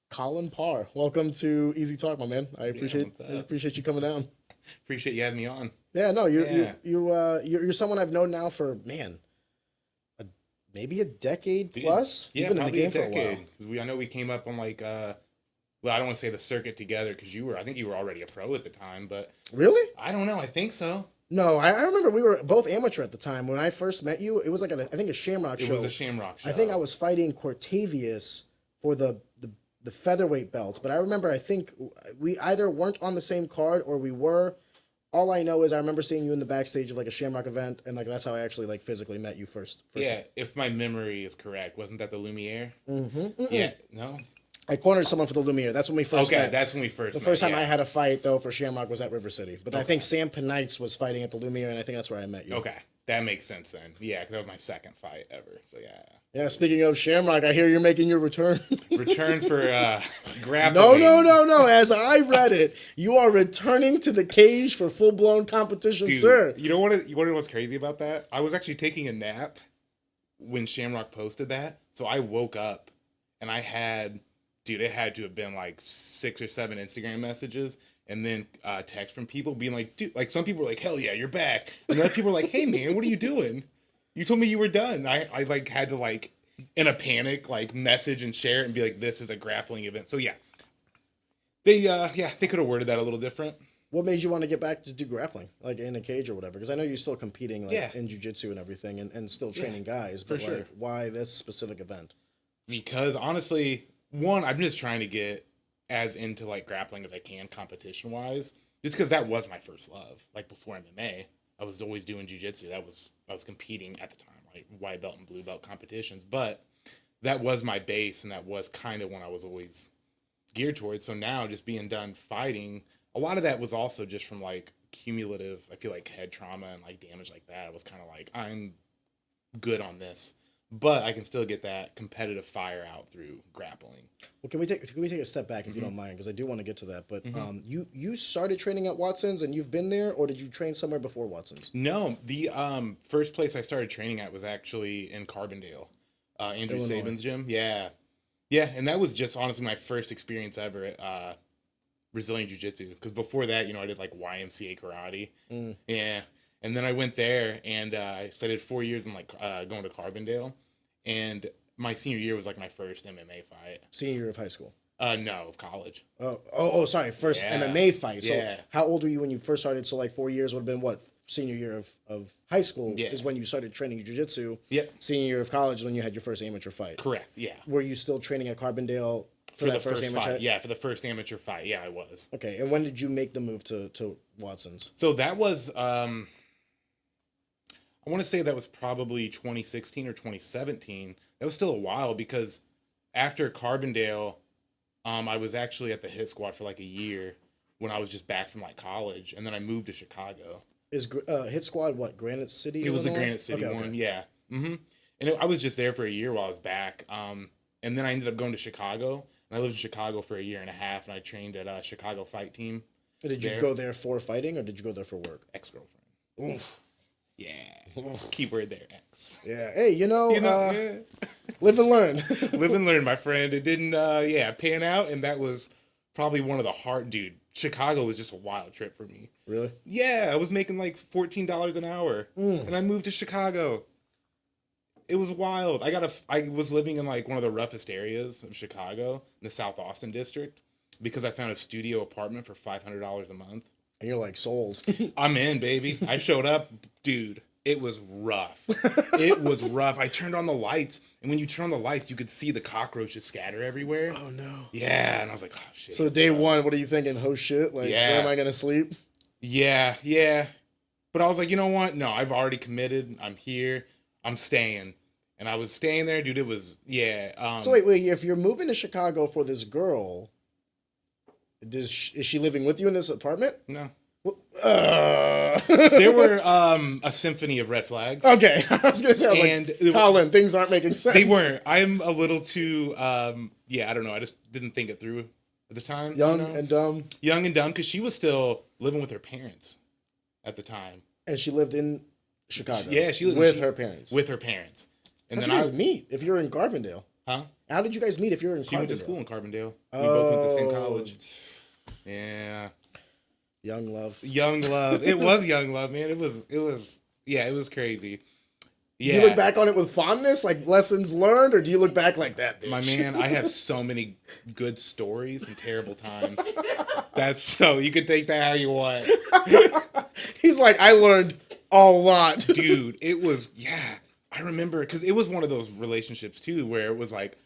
Colin Parr. Welcome to Easy Talk, my man. I What's up? appreciate you coming down. Appreciate you having me on. Yeah, no, Yeah, you're someone I've known now for a, maybe a decade dude. plus. You've Yeah, been in the probably a game for a while. decade. 'Cause I know we came up on well, I don't want to say the circuit together because I think you were already a pro at the time, but Really? I don't know. I think so. No, I remember we were both amateur at the time. When I first met you, it was like I think a Shamrock It show. was a Shamrock show. I think I was fighting Cortavius for the featherweight belt, but I think we either weren't on the same card or we were. All I know is I remember seeing you in the backstage of like a Shamrock event, and like that's how I actually like physically met you first. Yeah, if my memory is correct, wasn't that the Lumiere? Mm-hmm. Yeah, no. I cornered someone for the Lumiere. That's when we first Okay, met. that's when we first. The met, first time yeah. I had a fight though for Shamrock was at River City, but I Okay. think Sam Penites was fighting at the Lumiere, and I think that's where I met you. Okay, that makes sense then. Yeah, because that was my second fight ever. So yeah. Yeah. Speaking of Shamrock, I hear you're making your return. Return for grappling. No. As I read it, you are returning to the cage for full blown competition, Dude, sir. You want to know what's crazy about that? I was actually taking a nap when Shamrock posted that. So I woke up and it had to have been like 6 or 7 Instagram messages and then text from people being like, dude, like some people were like, hell yeah, you're back. And then other people were like, hey man, what are you doing? You told me you were done. I like had to like in a panic like message and share it and be like, this is a grappling event. So yeah, they could have worded that a little different. What made you want to get back to do grappling, like in a cage or whatever? Because I know you're still competing like Yeah. in jiu-jitsu and everything, and still training guys. for But sure. like, why this specific event? Because honestly, one, I'm just trying to get as into like grappling as I can competition wise. Just because that was my first love. Like before MMA, I was always doing jiu-jitsu. I was competing at the time, like white belt and blue belt competitions. But that was my base, and that was kind of when I was always geared towards. So now just being done fighting, a lot of that was also just from like cumulative, I feel like head trauma and like damage like that. I was kind of like, I'm good on this, but I can still get that competitive fire out through grappling. Well, can we take a step back if you don't mind? Because I do want to get to that. But you started training at Watson's, and you've been there, or did you train somewhere before Watson's? No, the first place I started training at was actually in Carbondale, Andrew Illinois. Saban's gym. Yeah, yeah, and that was just honestly my first experience ever at Brazilian Jiu-Jitsu. Because before that, I did like YMCA karate. Yeah, and then I went there and so I did 4 years in like going to Carbondale, and my senior year was like my first MMA fight. Senior year of high school. No, of college. Sorry. First Yeah. MMA fight. So Yeah. how old were you when you first started? So like 4 years would have been what? Senior year of high school Yeah. is when you started training jiu-jitsu. Yep. Senior year of college is when you had your first amateur fight. Correct. Yeah. Were you still training at Carbondale for For that the first amateur? fight. Yeah, for the first amateur fight. Yeah, I was. Okay. And when did you make the move to Watson's? So that was I want to say that was probably 2016 or 2017. That was still a while because after Carbondale, I was actually at the hit squad for like a year when I was just back from like college, and then I moved to Chicago. Is Hit Squad what? Granite City? It was the Illinois? Granite City Okay, one, okay. yeah. And I was just there for a year while I was back. And then I ended up going to Chicago, and I lived in Chicago for a year and a half, and I trained at Chicago Fight Team. Did you there. go there for fighting or did you go there for work? Ex-girlfriend. Oof. Yeah. Keyword there, ex. Yeah. Hey, Yeah. live and learn. Live and learn, my friend. It didn't, pan out, and that was probably one of the hard, dude. Chicago was just a wild trip for me. Really? Yeah, I was making like $14 an hour, and I moved to Chicago. It was wild. I was living in like one of the roughest areas of Chicago, in the South Austin district, because I found a studio apartment for $500 a month. And you're like sold. I'm in, baby. I showed up, dude. It was rough. It was rough. I turned on the lights, and when you turn on the lights, you could see the cockroaches scatter everywhere. Oh no. Yeah, and I was like, oh shit. So day one, what are you thinking? Oh shit! Like, Yeah. where am I gonna sleep? Yeah. But I was like, you know what? No, I've already committed. I'm here. I'm staying. And I was staying there, dude. It was, yeah. So wait. If you're moving to Chicago for this girl, is she living with you in this apartment? No. Uh... There were a symphony of red flags. Okay, I was gonna say, I was And like, Colin, things aren't making sense. They weren't. I'm a little too, I don't know. I just didn't think it through at the time. Young you know? and dumb, Young and dumb, because she was still living with her parents at the time. and she lived in Chicago. Yeah, she lived with her parents. With her parents. And How'd then you guys meet if you're in Carbondale? Huh? How did you guys meet if you're in She went to Carbondale? school in Carbondale. We both went to the same college. Oh. Yeah. Young love. Young love. It was young love, man. It was crazy. Yeah. Do you look back on it with fondness, like lessons learned, or do you look back like that, bitch? My man, I have so many good stories and terrible times. That's so, you can take that how you want. He's like, I learned a lot. Dude, it was, I remember, because it was one of those relationships too, where it was like,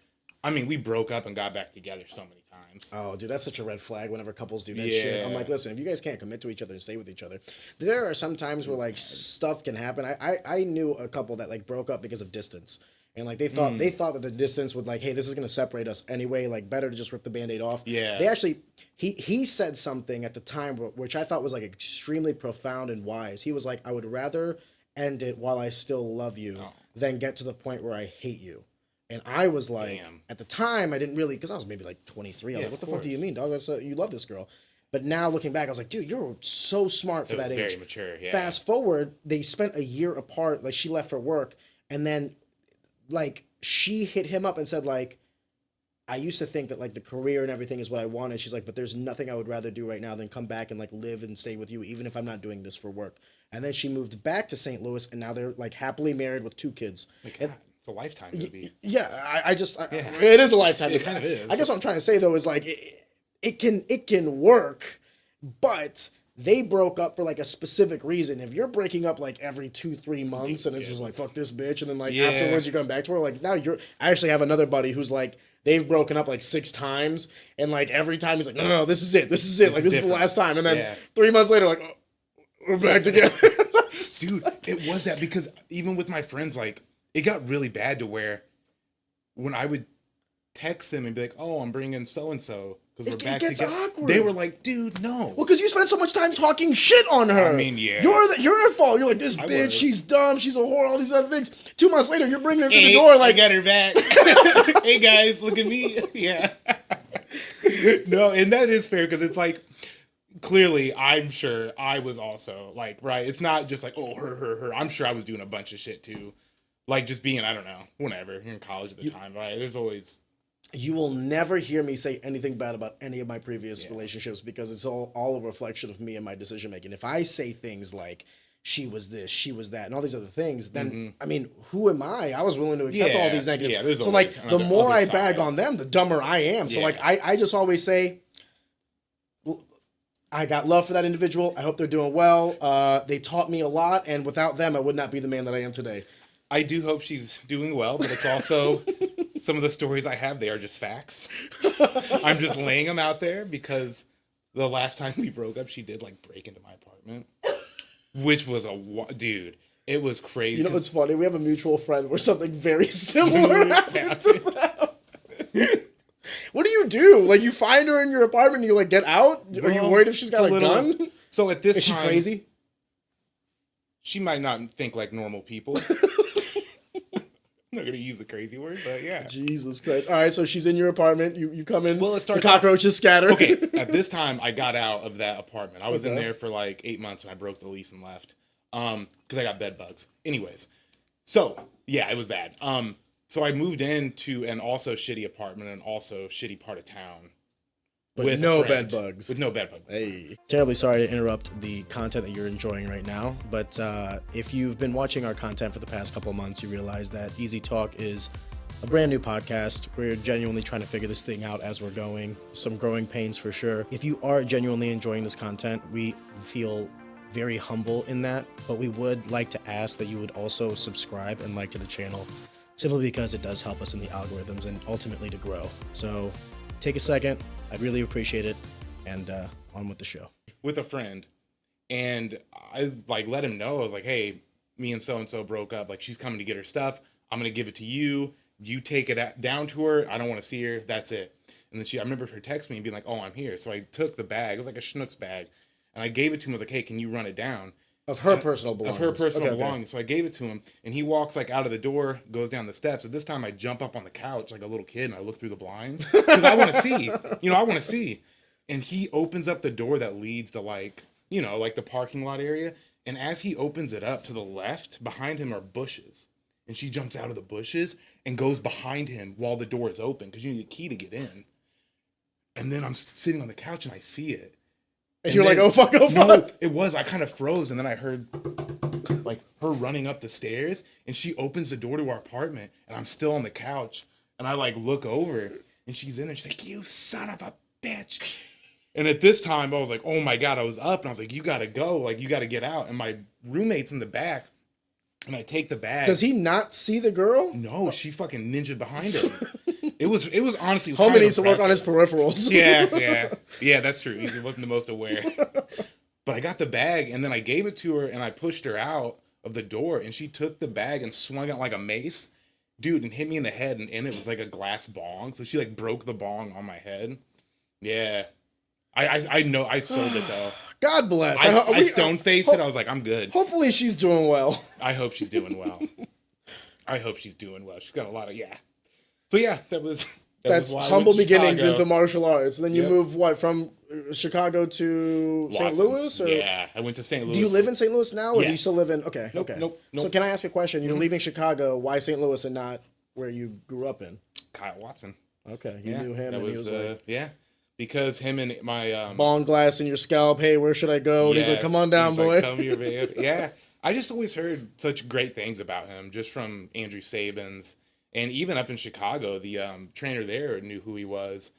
I mean, we broke up and got back together so many times. Oh, dude, that's such a red flag whenever couples do that Yeah. shit. I'm like, listen, if you guys can't commit to each other and stay with each other, there are some times where like stuff can happen. I knew a couple that like broke up because of distance. And like they thought that the distance would like, hey, this is gonna separate us anyway. Like better to just rip the Band-Aid off. Yeah. They actually he said something at the time which I thought was like extremely profound and wise. He was like, I would rather end it while I still love you than get to the point where I hate you. And I was like, at the time, I didn't really, because I was maybe like 23. I was like, what the fuck do you mean, dog? You love this girl. But now looking back, I was like, dude, you're so smart for that age. Very mature, yeah. Fast forward, they spent a year apart. Like, she left for work. And then, like, she hit him up and said, like, I used to think that, like, the career and everything is what I wanted. She's like, but there's nothing I would rather do right now than come back and, like, live and stay with you, even if I'm not doing this for work. And then she moved back to St. Louis, and now they're, like, happily married with 2 kids. It's a Lifetime movie. Yeah, it is a Lifetime movie. It kind of is. I guess what I'm trying to say though is like it can work, but they broke up for like a specific reason. If you're breaking up like every 2-3 months and it's just like fuck this bitch, and then like afterwards you come back to her, like now I actually have another buddy who's like they've broken up like 6 times, and like every time he's like no, this is it, like this is the last time, and then 3 months later like we're back together. Dude, it was that, because even with my friends, like, it got really bad to where when I would text them and be like, oh, I'm bringing so-and-so because we're back together. Awkward. They were like, dude, no. Well, because you spent so much time talking shit on her. I mean, yeah. You're at fault. You're like, this bitch, she's dumb, she's a whore, all these other things. 2 months later, you're bringing her to the door like, I got her back. Hey, guys, look at me. Yeah. No, and that is fair, because it's like, clearly, I'm sure I was also, like, right? It's not just like, oh, her. I'm sure I was doing a bunch of shit, too. Like, just being, I don't know, whenever. You're in college at the time, right? There's always... You will never hear me say anything bad about any of my previous relationships, because it's all a reflection of me and my decision-making. If I say things like, she was this, she was that, and all these other things, then, I mean, who am I? I was willing to accept all these negative... Yeah, so, like, the more I bag on them, the dumber I am. So, like, I just always say... I got love for that individual. I hope they're doing well. They taught me a lot, and without them, I would not be the man that I am today. I do hope she's doing well, but it's also some of the stories I have, they are just facts. I'm just laying them out there because the last time we broke up, she did like break into my apartment, which was dude, it was crazy. You know what's funny? We have a mutual friend where something very similar happened to them. What do? Like, you find her in your apartment and you like get out? Are you worried if she's got a gun? So at this time... Is she crazy? She might not think like normal people. I'm not going to use the crazy word, but yeah. Jesus Christ. All right, so she's in your apartment. You come in. Well, it starts the cockroaches scatter. Okay, at this time, I got out of that apartment. I was in there for like 8 months, and I broke the lease and left because I got bed bugs. Anyways, so yeah, it was bad. So I moved into an also shitty apartment and also shitty part of town. But with no bed bugs. With no bed bugs. Hey. Terribly sorry to interrupt the content that you're enjoying right now, but if you've been watching our content for the past couple months, you realize that Easy Talk is a brand new podcast. We're genuinely trying to figure this thing out as we're going. Some growing pains for sure. If you are genuinely enjoying this content, we feel very humble in that, but we would like to ask that you would also subscribe and like to the channel, simply because it does help us in the algorithms and ultimately to grow. So take a second. I'd really appreciate it. And on with the show. With a friend. And I like let him know. I was like, hey, me and so-and-so broke up. Like, she's coming to get her stuff. I'm going to give it to you. You take it down to her. I don't want to see her. That's it. And then I remember her text me and being like, oh, I'm here. So I took the bag. It was like a Schnucks bag. And I gave it to him. I was like, hey, can you run it down? Of her personal belongings. Of her personal belongings. So I gave it to him, and he walks like out of the door, goes down the steps. At this time, I jump up on the couch like a little kid, and I look through the blinds because I want to see. I want to see. And he opens up the door that leads to like the parking lot area. And as he opens it up, to the left, behind him are bushes. and she jumps out of the bushes and goes behind him while the door is open because you need a key to get in. And then I'm sitting on the couch and I see it. And you're like, oh fuck, oh fuck. No, it was. I kind of froze, and then I heard like her running up the stairs, and she opens the door to our apartment, and I'm still on the couch, and I like look over, and she's in there. She's like, "You son of a bitch!" And at this time, I was like, "Oh my god!" I was up, and I was like, "You gotta go! Like, you gotta get out!" And my roommate's in the back, and I take the bag. Does he not see the girl? No, she fucking ninja'd behind him. It was honestly. Homie needs to work on his peripherals. Yeah. That's true. He wasn't the most aware. But I got the bag, and then I gave it to her, and I pushed her out of the door, and she took the bag and swung it like a mace, dude, and hit me in the head, and in it was like a glass bong. So she like broke the bong on my head. Yeah. I know. I sold it though. God bless. I stone faced it. I was like, I'm good. Hopefully she's doing well. I hope she's doing well. She's got a lot of So yeah, that's humble beginnings into martial arts. And then you move from Chicago to St. Louis? Or? Yeah, I went to St. Louis. Do you live in St. Louis now, or yes. do you still live in? Okay, nope, okay. Nope. So can I ask a question? You're leaving Chicago. Why St. Louis and not where you grew up in? Kyle Watson. Okay, you knew him, and he was like, because him and my bong glass in your scalp. Hey, where should I go? And he's like, come on down, boy. Like, come here, man. Yeah, I just always heard such great things about him, just from Andrew Sabins. And even up in Chicago, the trainer there knew who he was.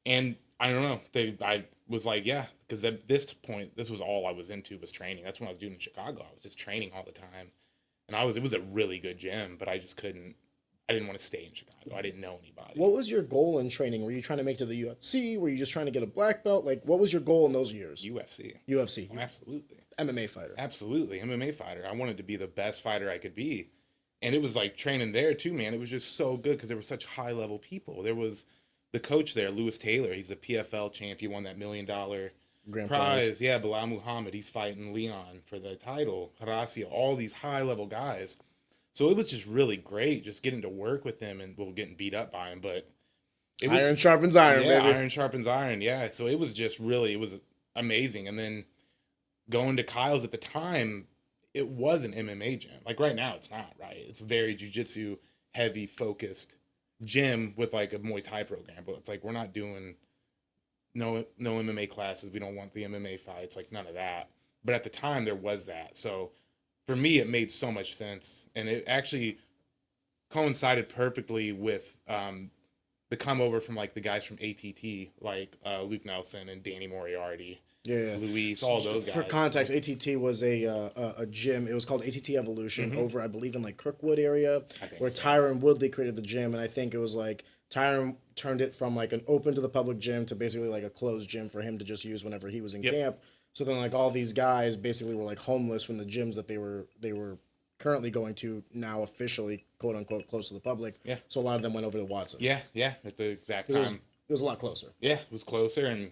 And I don't know. I was like, because at this point, this was all I was into was training. That's what I was doing in Chicago. I was just training all the time. And it was a really good gym, but I just couldn't. I didn't want to stay in Chicago. I didn't know anybody. What was your goal in training? Were you trying to make it to the UFC? Were you just trying to get a black belt? Like, what was your goal in those years? UFC. Oh, absolutely. MMA fighter. Absolutely. MMA fighter. I wanted to be the best fighter I could be. And it was like training there too, man. It was just so good because there were such high level people. There was the coach there, Lewis Taylor. He's a PFL champ. He won that $1 million grand prize. Yeah, Bilal Muhammad. He's fighting Leon for the title. Horacio, all these high level guys. So it was just really great just getting to work with him and getting beat up by him. But iron sharpens iron, baby. Iron sharpens iron, yeah. So it was just really, it was amazing. And then going to Kyle's at the time, it was an MMA gym. Like right now, it's not, right? It's a very jiu-jitsu heavy focused gym with like a Muay Thai program. But it's like, we're not doing no MMA classes. We don't want the MMA fights, like none of that. But at the time, there was that. So for me, it made so much sense. And it actually coincided perfectly with the come over from like the guys from ATT, like Luke Nelson and Danny Moriarty. Yeah, Luis, all those guys. For context, ATT was a gym. It was called ATT Evolution over, I believe, in like Kirkwood area, where Tyron Woodley created the gym, and I think it was like Tyron turned it from like an open to the public gym to basically like a closed gym for him to just use whenever he was in camp. So then like all these guys basically were like homeless from the gyms that they were currently going to, now officially quote unquote close to the public. Yeah. So a lot of them went over to Watson's. Yeah, at the exact time. It was a lot closer. Yeah, it was closer, and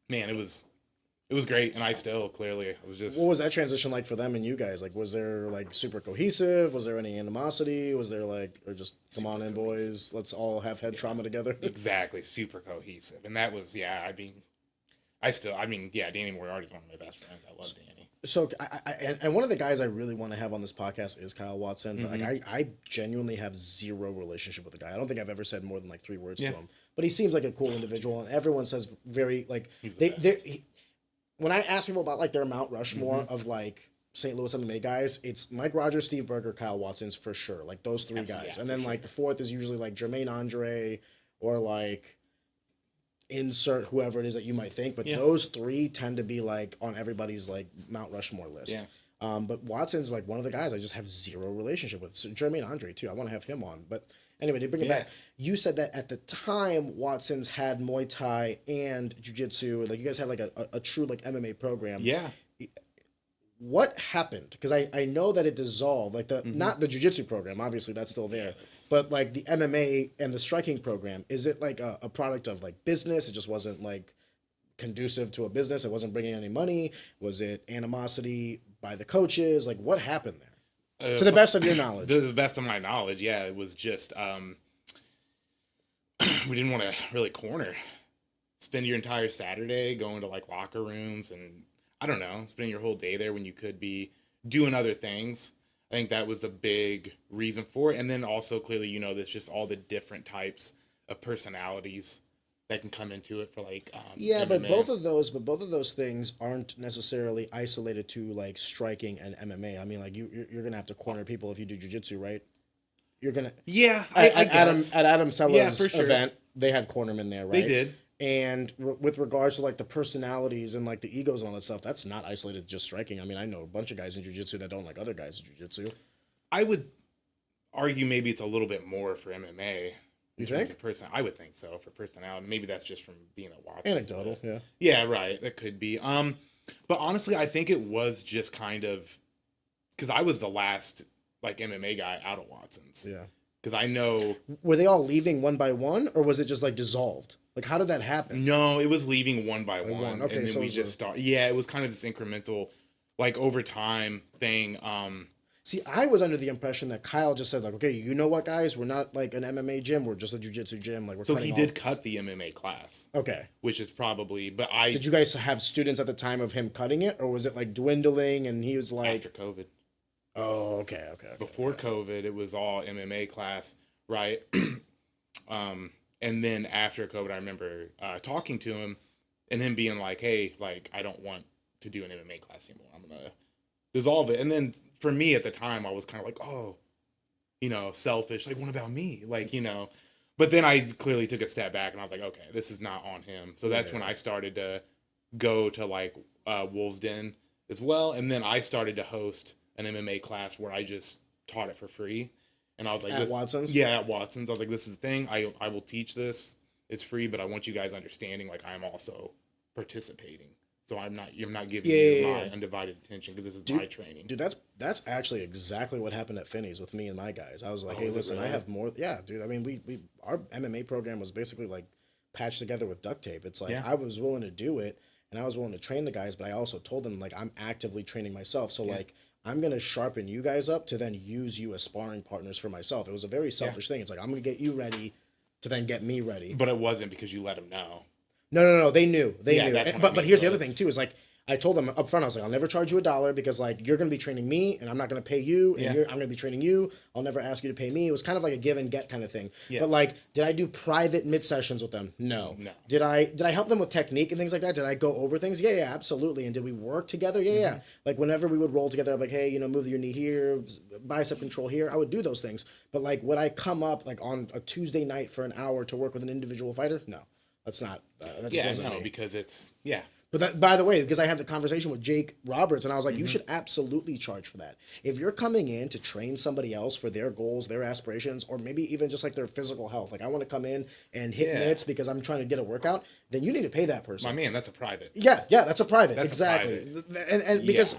man, it was great, and I still clearly I was just. What was that transition like for them and you guys? Like, was there like super cohesive? Was there any animosity? Was there like, or just come on in, boys, let's all have head trauma together? Exactly, super cohesive, and that was Danny Moriarty's one of my best friends. I love Danny. So, and one of the guys I really want to have on this podcast is Kyle Watson. But like, I genuinely have zero relationship with the guy. I don't think I've ever said more than like 3 words to him. But he seems like a cool individual, and everyone says very like when I ask people about like their Mount Rushmore of like St. Louis MMA guys, it's Mike Rogers, Steve Berger, Kyle Watson's for sure. Like those 3 guys, and then like the 4th is usually like Jermaine Andre or like insert whoever it is that you might think, but those 3 tend to be like on everybody's like Mount Rushmore list. But Watson's like one of the guys I just have zero relationship with. So Jermaine Andre too. I want to have him on. But anyway, to bring it back, you said that at the time Watson's had Muay Thai and Jiu-Jitsu. Like you guys had like a true like MMA program. Yeah. What happened? Because I know that it dissolved. Like the not the Jiu-Jitsu program, obviously that's still there. But like the MMA and the striking program, is it like a product of like business? It just wasn't like conducive to a business. It wasn't bringing any money. Was it animosity by the coaches? Like what happened there? To the best of your knowledge. To the best of my knowledge, yeah, it was just we didn't want to really corner. Spend your entire Saturday going to like locker rooms and I don't know, spending your whole day there when you could be doing other things. I think that was a big reason for it. And then also clearly, there's just all the different types of personalities that can come into it for like Yeah, but MMA. both of those things aren't necessarily isolated to like striking and MMA. I mean, like you're gonna have to corner people if you do jiu-jitsu, right? You're gonna Yeah, I guess. At Adam Sella's Yeah, for sure. event, they had cornermen there, right? They did. And with regards to like the personalities and like the egos and all that stuff, that's not isolated to just striking. I mean, I know a bunch of guys in jiu-jitsu that don't like other guys in jiu-jitsu. I would argue maybe it's a little bit more for MMA. You think? I would think so for personality. Maybe that's just from being at Watson. Anecdotal, yeah. Yeah, right. That could be. But honestly, I think it was just kind of because I was the last like MMA guy out of Watson's. Yeah. Because I know. Were they all leaving one by one, or was it just like dissolved? Like, how did that happen? No, it was leaving one by one. Okay, and then so we just started. Yeah, it was kind of this incremental, like over time thing. See, I was under the impression that Kyle just said like, okay, you know what, guys, we're not like an MMA gym, we're just a jiu-jitsu gym. Like, we're so cutting he off. did cut the MMA class. Okay. Which is probably, but Did you guys have students at the time of him cutting it, or was it like dwindling and he was like after COVID. Oh, okay. Before COVID, it was all MMA class, right? And then after COVID, I remember talking to him and him being like, hey, like, I don't want to do an MMA class anymore. I'm going to dissolve it. And then for me at the time, I was kind of like, oh, selfish. Like, what about me? Like, but then I clearly took a step back and I was like, okay, this is not on him. So that's when I started to go to like Wolves Den as well. And then I started to host an MMA class where I just taught it for free. And I was like, at Watson's? Yeah, at Watson's. I was like, this is the thing. I will teach this. It's free, but I want you guys understanding, like, I'm also participating. So you're not giving you my undivided attention because this is my training. Dude, that's actually exactly what happened at Finney's with me and my guys. I was like, hey, listen, really? I have more. Yeah, dude. I mean, we our MMA program was basically like patched together with duct tape. It's like I was willing to do it and I was willing to train the guys, but I also told them like I'm actively training myself. So like I'm going to sharpen you guys up to then use you as sparring partners for myself. It was a very selfish thing. It's like, I'm going to get you ready to then get me ready. But it wasn't because you let them know. No. They knew. They knew. But here's the other thing, too, is like, I told them up front, I was like, I'll never charge you $1 because like, you're going to be training me and I'm not going to pay you. And I'm going to be training you. I'll never ask you to pay me. It was kind of like a give and get kind of thing. Yes. But like, did I do private mid sessions with them? No. Did I help them with technique and things like that? Did I go over things? Yeah, absolutely. And did we work together? Yeah. Like whenever we would roll together, I'm like, hey, move your knee here, bicep control here. I would do those things. But like, would I come up like on a Tuesday night for an hour to work with an individual fighter? No, that's not. That just wasn't me. Because it's But that, by the way, because I had the conversation with Jake Roberts, and I was like, you should absolutely charge for that. If you're coming in to train somebody else for their goals, their aspirations, or maybe even just like their physical health, like I want to come in and hit mitts because I'm trying to get a workout, then you need to pay that person. My man, that's a private. Yeah, that's a private. Exactly. And because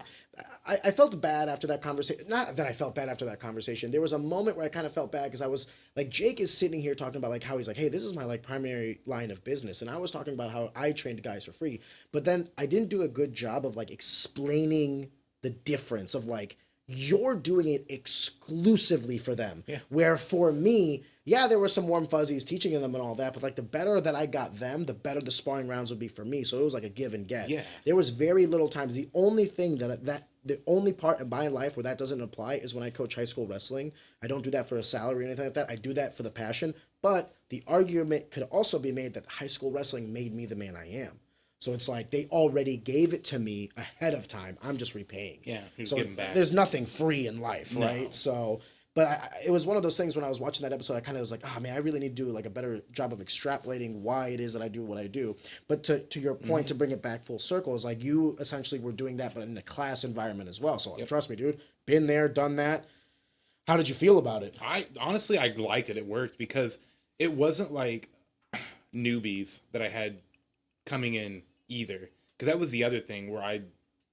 I felt bad after that conversation. Not that I felt bad after that conversation. There was a moment where I kind of felt bad because I was like, Jake is sitting here talking about like how he's like, hey, this is my like primary line of business. And I was talking about how I trained guys for free. But then I didn't do a good job of like explaining the difference of like, you're doing it exclusively for them. Yeah. Where for me, there were some warm fuzzies teaching them and all that, but like the better that I got them, the better the sparring rounds would be for me. So it was like a give and get. Yeah. There was very little times. The only thing the only part in my life where that doesn't apply is when I coach high school wrestling. I don't do that for a salary or anything like that. I do that for the passion. But the argument could also be made that high school wrestling made me the man I am. So it's like they already gave it to me ahead of time. I'm just repaying. Yeah, so giving back. There's nothing free in life, right? So, but it was one of those things when I was watching that episode, I kind of was like, oh man, I really need to do like a better job of extrapolating why it is that I do what I do. But to your point, to bring it back full circle, is like you essentially were doing that, but in a class environment as well. So trust me, dude, been there, done that. How did you feel about it? I liked it. It worked because it wasn't like newbies that I had coming in either, because that was the other thing where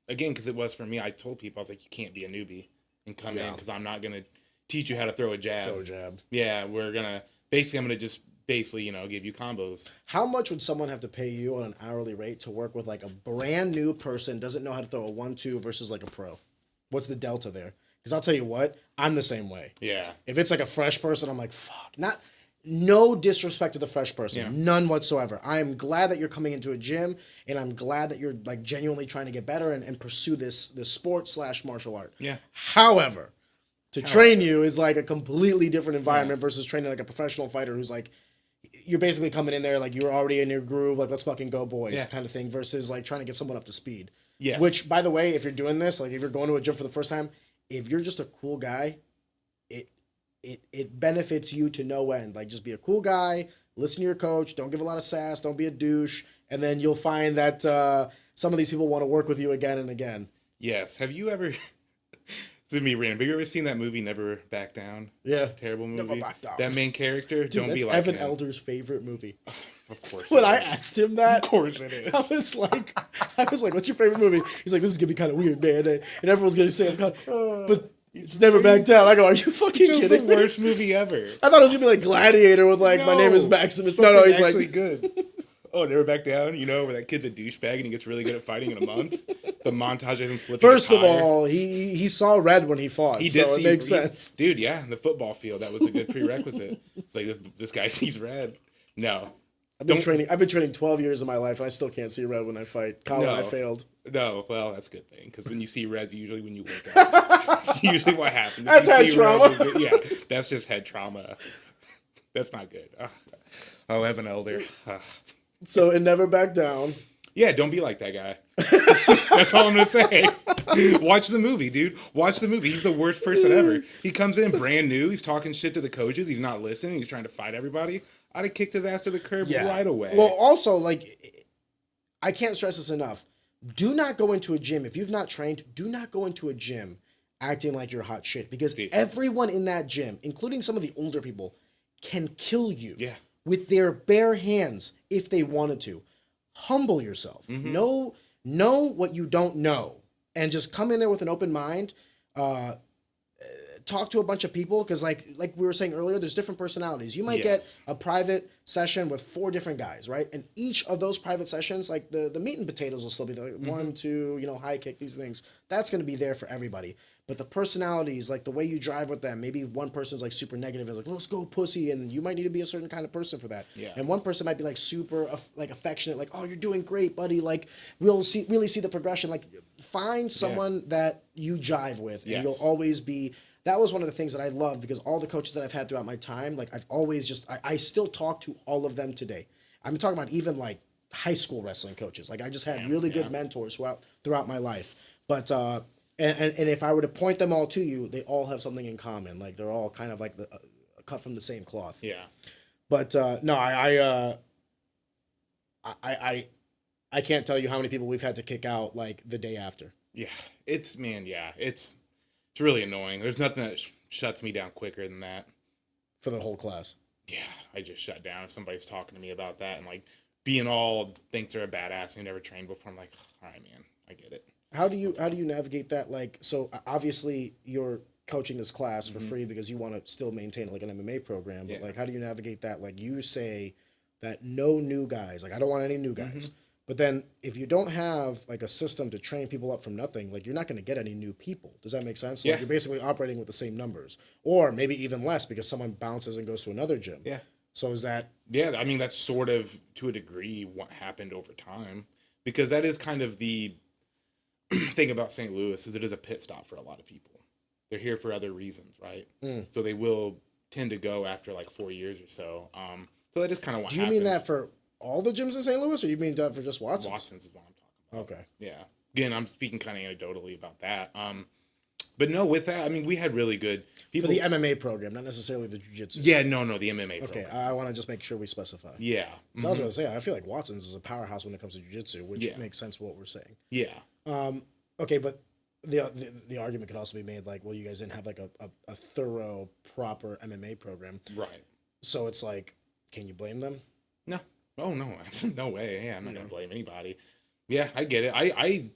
because it was for me, I told people, I was like, you can't be a newbie and come in because I'm not going to teach you how to throw a jab. Yeah, I'm going to just basically, give you combos. How much would someone have to pay you on an hourly rate to work with like a brand new person, doesn't know how to throw a 1-2 versus like a pro? What's the delta there? Because I'll tell you what, I'm the same way. Yeah. If it's like a fresh person, I'm like, fuck, no disrespect to the fresh person, none whatsoever. I am glad that you're coming into a gym, and I'm glad that you're like genuinely trying to get better and pursue this sport / martial art. Yeah. However, to train you is like a completely different environment versus training like a professional fighter who's like, you're basically coming in there like you're already in your groove, like let's fucking go boys kind of thing, versus like trying to get someone up to speed. Yes. Which, by the way, if you're doing this, like if you're going to a gym for the first time, if you're just a cool guy, it benefits you to no end. Like just be a cool guy, listen to your coach, don't give a lot of sass, don't be a douche, and then you'll find that some of these people want to work with you again and again. Yes. Have you ever... This is me random. Have you ever seen that movie, Never Back Down? Yeah. Terrible movie. Never Back Down. That main character, Dude, don't that's be like Evan him. Elder's favorite movie. Of course. When I asked him that, Of course it is. I was like, what's your favorite movie? He's like, this is gonna be kind of weird, man. And everyone's gonna say, but it's Never Back Down. I go, are you fucking It's kidding the me? worst movie ever. I thought it was gonna be like Gladiator with like, my name is Maximus. No, he's actually like, good. Oh, Never Back Down, you know, where that kid's a douchebag and he gets really good at fighting in a month. The montage of him flipping first a of tire. all, he saw red when he fought. He so did it see, makes sense. Dude, yeah, in the football field, that was a good prerequisite. Like, this guy sees red. No. I've been training 12 years of my life, and I still can't see red when I fight. Colin, I failed. No, well, that's a good thing, because when you see red, usually when you wake up. That's usually what happens. That's head trauma. Yeah, that's just head trauma. That's not good. Oh, Evan Elder. So it Never Back Down. Yeah, don't be like that guy. That's all I'm going to say. Watch the movie, dude. Watch the movie. He's the worst person ever. He comes in brand new. He's talking shit to the coaches. He's not listening. He's trying to fight everybody. I'd have kicked his ass to the curb right away. Well, also, like, I can't stress this enough. Do not go into a gym. If you've not trained, do not go into a gym acting like you're hot shit. Because everyone in that gym, including some of the older people, can kill you with their bare hands if they wanted to. Humble yourself. Know what you don't know. And just come in there with an open mind. Talk to a bunch of people, because like we were saying earlier, there's different personalities. You might get a private session with 4 different guys, right? And each of those private sessions, like the meat and potatoes will still be there. 1, 2, high kick, these things. That's going to be there for everybody. But the personalities, like the way you drive with them, maybe one person's like super negative, is like, let's go pussy, and you might need to be a certain kind of person for that. Yeah. And one person might be like super like affectionate, like, oh, you're doing great, buddy. Like we'll really see the progression. Like find someone that you jive with, and you'll always be. That was one of the things that I love, because all the coaches that I've had throughout my time, like I've always I still talk to all of them today. I'm talking about even like high school wrestling coaches. Like I just had really good mentors throughout my life. But and if I were to point them all to you, they all have something in common. Like they're all kind of like cut from the same cloth. Yeah. But no, I can't tell you how many people we've had to kick out like the day after. Yeah, it's really annoying. There's nothing that shuts me down quicker than that. For the whole class. Yeah, I just shut down if somebody's talking to me about that and like being all thinks they're a badass and never trained before. I'm like, all right, man, I get it. How do you navigate that? Like, so obviously you're coaching this class for free because you want to still maintain like an MMA program. But like, how do you navigate that? Like you say that no new guys. Like I don't want any new guys. But then if you don't have like a system to train people up from nothing, like you're not going to get any new people. Does that make sense? Like you're basically operating with the same numbers, or maybe even less because someone bounces and goes to another gym. Yeah. So is that? Yeah, I mean that's sort of to a degree what happened over time, because that is kind of the thing about St. Louis is it is a pit stop for a lot of people. They're here for other reasons, right? So they will tend to go after like 4 years or so. So that is kind of what. Do you mean that for all the gyms in St. Louis, or you mean that for just Watson's? Watson's is what I'm talking about. Okay. Yeah. Again, I'm speaking kind of anecdotally about that. But no, with that, I mean, we had really good people. For the MMA program, not necessarily the jiu-jitsu. Yeah, no, the MMA program. Okay, I want to just make sure we specify. Yeah. So I was going to say, I feel like Watson's is a powerhouse when it comes to jiu-jitsu, which makes sense what we're saying. Yeah. Okay, but the argument could also be made like, well, you guys didn't have like a thorough, proper MMA program. Right. So it's like, can you blame them? No. Oh, no. No way. Yeah, I'm not going to blame anybody. Yeah, I get it. I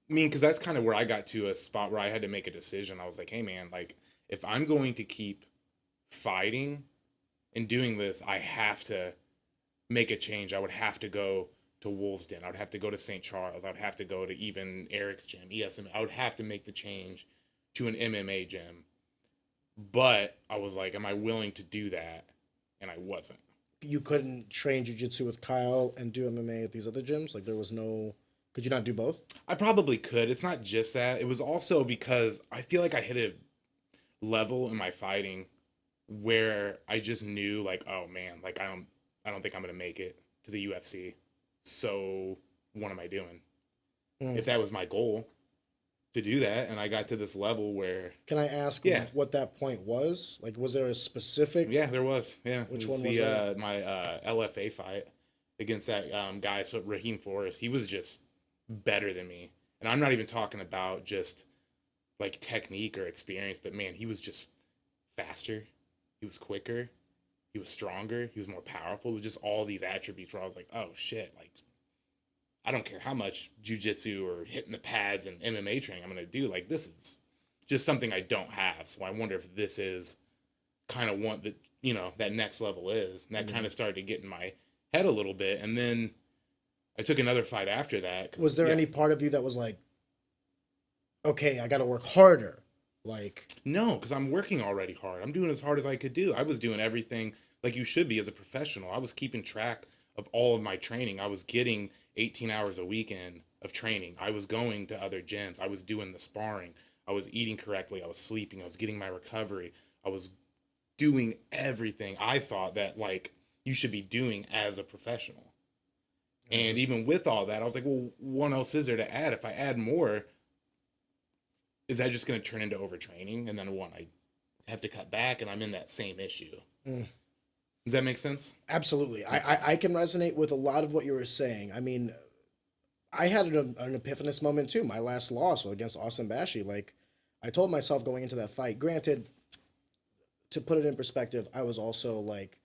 mean, because that's kind of where I got to a spot where I had to make a decision. I was like, hey, man, like, if I'm going to keep fighting and doing this, I have to make a change. I would have to go to Wolves Den. I would have to go to St. Charles. I would have to go to even Eric's gym, ESM. I would have to make the change to an MMA gym. But I was like, am I willing to do that? And I wasn't. You couldn't train jiu-jitsu with Kyle and do MMA at these other gyms? Like there was no... Could you not do both? I probably could. It's not just that. It was also because I feel like I hit level in my fighting where I just knew like, oh man, like I don't think I'm gonna make it to the UFC. So what am I doing? If that was my goal to do that, and I got to this level where Can I ask yeah, what that point was? Like, was there a specific? yeah, there was Which it one was was the that? my LFA fight against that guy, so Raheem Forrest. He was just better than me, and I'm not even talking about just like technique or experience, but man, he was just faster, he was quicker, he was stronger, he was more powerful. It was just all these attributes where I was like, oh shit, like I don't care how much jujitsu or hitting the pads and MMA training I'm gonna do. Like this is just something I don't have. So I wonder if this is kind of what that that next level is. And that kind of started to get in my head a little bit. And then I took another fight after that. Was there any part of you that was like, okay, I got to work harder? Like, no, because I'm working already hard. I'm doing as hard as I could do. I was doing everything like you should be as a professional. I was keeping track of all of my training. I was getting 18 hours a weekend of training. I was going to other gyms. I was doing the sparring. I was eating correctly. I was sleeping. I was getting my recovery. I was doing everything I thought that like you should be doing as a professional. And even with all that, I was like, well, what else is there to add? If I add more, is that just going to turn into overtraining? And then I have to cut back and I'm in that same issue. Does that make sense? Absolutely. I can resonate with a lot of what you were saying. I mean, I had an epiphanous moment too. My last loss against Austin Bashi. Like, I told myself going into that fight, granted, to put it in perspective, I was also like,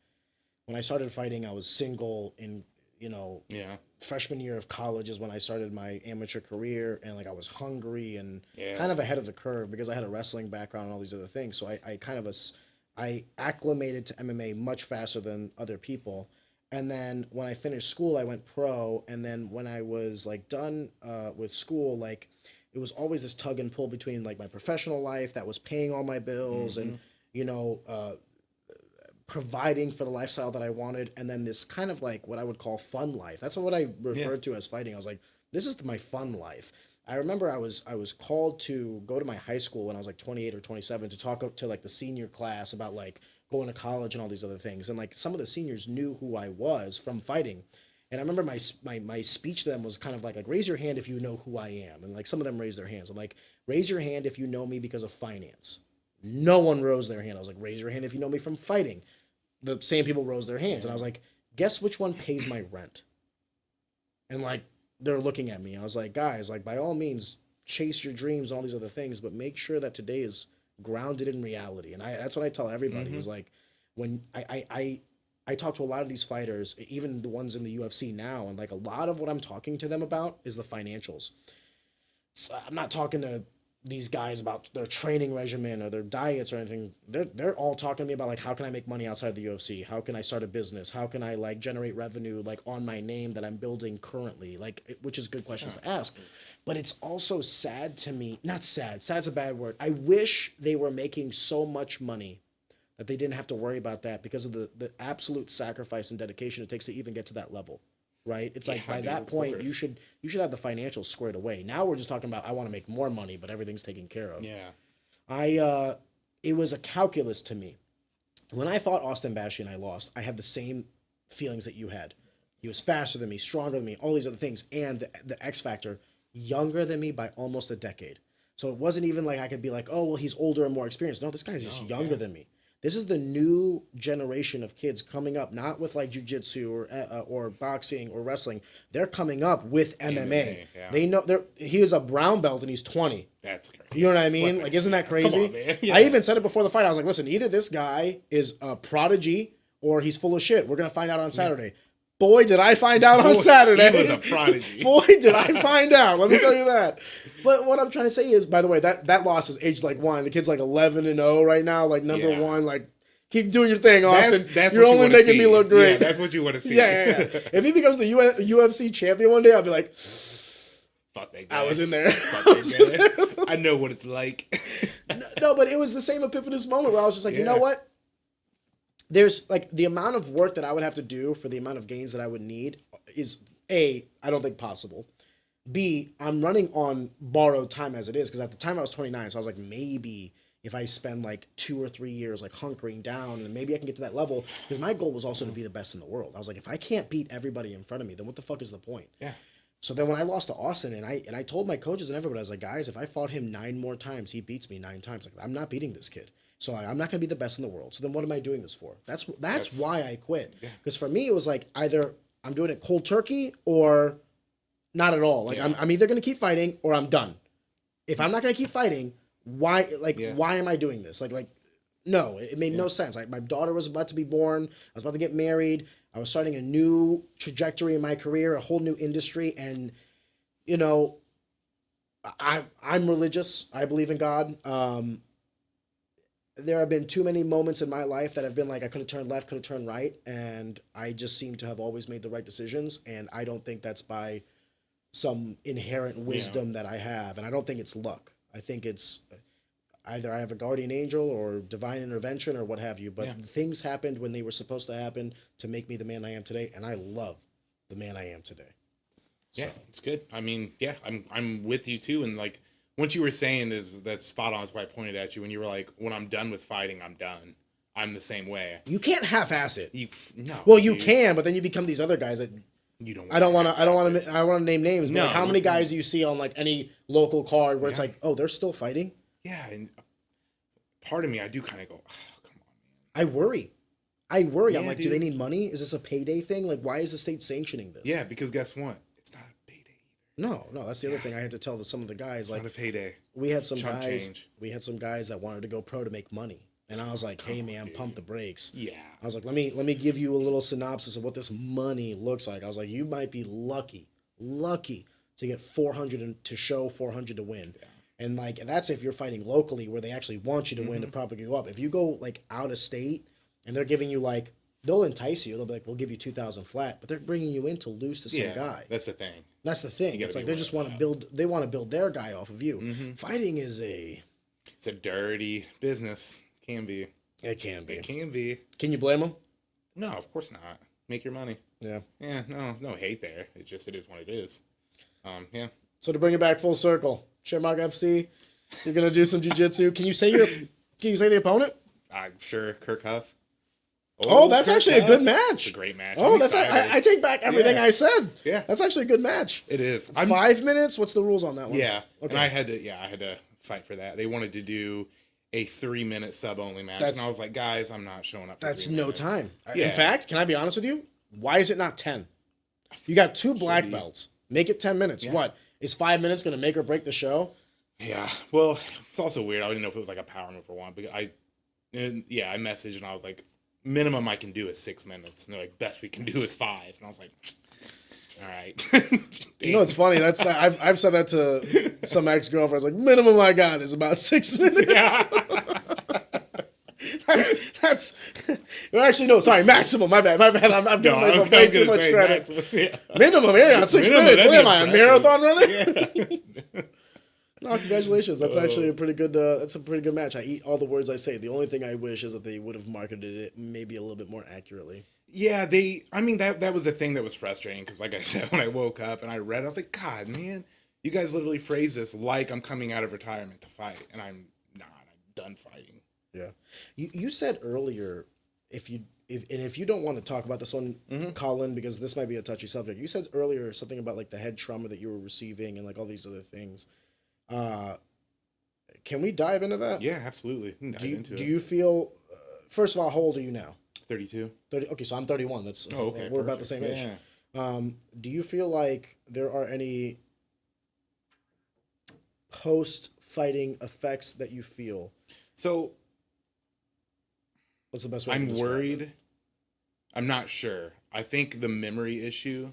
when I started fighting, I was single in, Yeah. freshman year of college is when I started my amateur career, and like I was hungry and Yeah. kind of ahead of the curve because I had a wrestling background and all these other things. So I acclimated to MMA much faster than other people. And then when I finished school, I went pro. And then when I was like done with school, like it was always this tug and pull between like my professional life that was paying all my bills and providing for the lifestyle that I wanted, and then this kind of like what I would call fun life. That's what I referred to as fighting. I was like, this is my fun life. I remember I was called to go to my high school when I was like 28 or 27 to talk to like the senior class about like going to college and all these other things. And like some of the seniors knew who I was from fighting. And I remember my speech to them was kind of like raise your hand if you know who I am. And like some of them raised their hands. I'm like, raise your hand if you know me because of finance. No one rose their hand. I was like, raise your hand if you know me from fighting. The same people rose their hands. And I was like, guess which one pays my rent? And like, they're looking at me. I was like, guys, like by all means, chase your dreams, all these other things, but make sure that today is grounded in reality. And that's what I tell everybody is like, when I talk to a lot of these fighters, even the ones in the UFC now, and like a lot of what I'm talking to them about is the financials. So I'm not talking to these guys about their training regimen or their diets or anything. They're all talking to me about like, how can I make money outside the UFC? How can I start a business? How can I like generate revenue like on my name that I'm building currently? Like, which is good questions to ask. But it's also sad to me, not sad, sad's a bad word. I wish they were making so much money that they didn't have to worry about that because of the absolute sacrifice and dedication it takes to even get to that level. Right? It's like by that point you should have the financials squared away. Now we're just talking about I want to make more money, but everything's taken care of. Yeah. It was a calculus to me. When I fought Austin Bashi and I lost, I had the same feelings that you had. He was faster than me, stronger than me, all these other things, and the X factor, younger than me by almost a decade. So it wasn't even like I could be like, oh well, he's older and more experienced. No, this guy's just younger than me. This is the new generation of kids coming up, not with like jiu-jitsu or boxing or wrestling. They're coming up with MMA. Yeah. They know he is a brown belt and he's 20. That's crazy. You know what I mean? Like, isn't that crazy? Come on, man. Yeah. I even said it before the fight. I was like, listen, either this guy is a prodigy or he's full of shit. We're going to find out on Saturday. Boy, did I find out on Saturday. He was a prodigy. Boy, did I find out. Let me tell you that. But what I'm trying to say is, by the way, that loss is aged like wine. The kid's like 11-0 right now, like number one. Like, keep doing your thing, Austin. You're only making me look great. Yeah, that's what you want to see. Yeah. If he becomes the UFC champion one day, I'll be like, fuck that guy. I was in there. I know what it's like. No, but it was the same epiphanous moment where I was just like, you know what? There's like the amount of work that I would have to do for the amount of gains that I would need is A, I don't think possible. B, I'm running on borrowed time as it is because at the time I was 29, so I was like maybe if I spend like 2 or 3 years like hunkering down, and maybe I can get to that level. Because my goal was also to be the best in the world. I was like, if I can't beat everybody in front of me, then what the fuck is the point? Yeah. So then when I lost to Austin, and I told my coaches and everybody, I was like, guys, if I fought him 9 more times, he beats me 9 times. Like, I'm not beating this kid. So I'm not going to be the best in the world. So then what am I doing this for? That's why I quit. Because for me, it was like either I'm doing it cold turkey or not at all. Like I'm either going to keep fighting or I'm done. If I'm not going to keep fighting, why am I doing this? Like no, it made no sense. Like my daughter was about to be born. I was about to get married. I was starting a new trajectory in my career, a whole new industry. And, you know, I'm religious. I believe in God. There have been too many moments in my life that have been like I could have turned left, could have turned right, and I just seem to have always made the right decisions. And I don't think that's by some inherent wisdom that I have, and I don't think it's luck. I think it's either I have a guardian angel or divine intervention or what have you. But things happened when they were supposed to happen to make me the man I am today, and I love the man I am today. So. Yeah, it's good. I mean, I'm with you too, and like. What you were saying that's spot on. Is why I pointed at you when you were like, "When I'm done with fighting, I'm done." I'm the same way. You can't half-ass it. No. Well, you can, but then you become these other guys that you don't. I don't want to name names. But like, how many guys do you see on like any local card where it's like, oh, they're still fighting? Yeah, and part of me, I do kind of go, oh, come on, man. I worry. Yeah, I'm like, dude. do they need money? Is this a payday thing? Like, why is the state sanctioning this? Yeah, because guess what? No, that's the other thing I had to tell some of the guys. It's like, not a payday. We had some guys that wanted to go pro to make money, and I was like, "Hey, man, pump the brakes." Yeah. I was like, "Let me give you a little synopsis of what this money looks like." I was like, "You might be lucky to get 400 to show, 400 to win." Yeah. And like that's if you're fighting locally where they actually want you to win to probably go up. If you go like out of state and they're giving you like they'll entice you. They'll be like, "We'll give you 2,000 flat," but they're bringing you in to lose to some guy. That's the thing. That's the thing. It's like they just want to build. They want to build their guy off of you. Fighting is it's a dirty business. Can be. It can be. It can be. Can you blame them? No, of course not. Make your money. Yeah. Yeah. No hate there. It's just it is what it is. Yeah. So to bring it back full circle, Shamrock FC, you're gonna do some jiu-jitsu. Can you say the opponent? I'm sure Kirk Huff. Oh, that's actually a good match. It's a great match. Oh, I take back everything I said. Yeah, that's actually a good match. It is. 5 minutes. What's the rules on that one? Yeah, okay. And I had to fight for that. They wanted to do a 3-minute sub only match, and I was like, guys, I'm not showing up. That's no time. Yeah. In fact, can I be honest with you? Why is it not 10? You got 2 black belts. Make it 10 minutes. Yeah. What is 5 minutes going to make or break the show? Yeah. Well, it's also weird. I didn't know if it was like a power move or one, but I messaged and I was like, minimum I can do is 6 minutes. And they're like, best we can do is 5. And I was like, all right. You know, it's funny. That's not, I've said that to some ex-girlfriends. Like, minimum I got is about 6 minutes. Yeah. that's well, actually, no, sorry, maximum. My bad. I'm giving myself way too much credit. Minimum, yeah, 6 minutes. What am I, a marathon runner? Yeah. No, congratulations. That's actually a pretty good. That's a pretty good match. I eat all the words I say. The only thing I wish is that they would have marketed it maybe a little bit more accurately. Yeah, that was a thing that was frustrating because, like I said, when I woke up and I read, I was like, God, man, you guys literally phrase this like I'm coming out of retirement to fight, and I'm not. I'm done fighting. Yeah, you said earlier if you don't want to talk about this one, Colin, because this might be a touchy subject. You said earlier something about like the head trauma that you were receiving and like all these other things. Can we dive into that? Yeah, absolutely. Do you feel? First of all, how old are you now? 32. 30. Okay, so I'm 31. That's okay. We're about the same age. Do you feel like there are any post-fighting effects that you feel? So, what's the best way? I'm worried. I'm not sure. I think the memory issue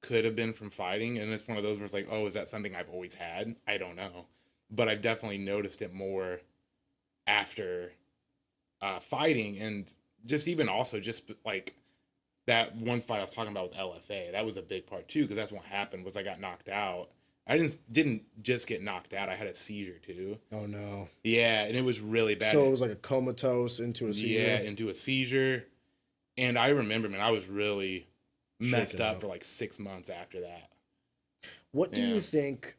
could have been from fighting, and it's one of those where it's like, oh, is that something I've always had? I don't know, but I've definitely noticed it more after fighting, and just even also just like that one fight I was talking about with LFA. That was a big part too, because that's what happened was I got knocked out. I didn't just get knocked out. I had a seizure too. Oh no. Yeah, and it was really bad. So it was like a comatose into a seizure. Yeah, into a seizure, and I remember, man, I was really messed up for like 6 months after that. What do you think?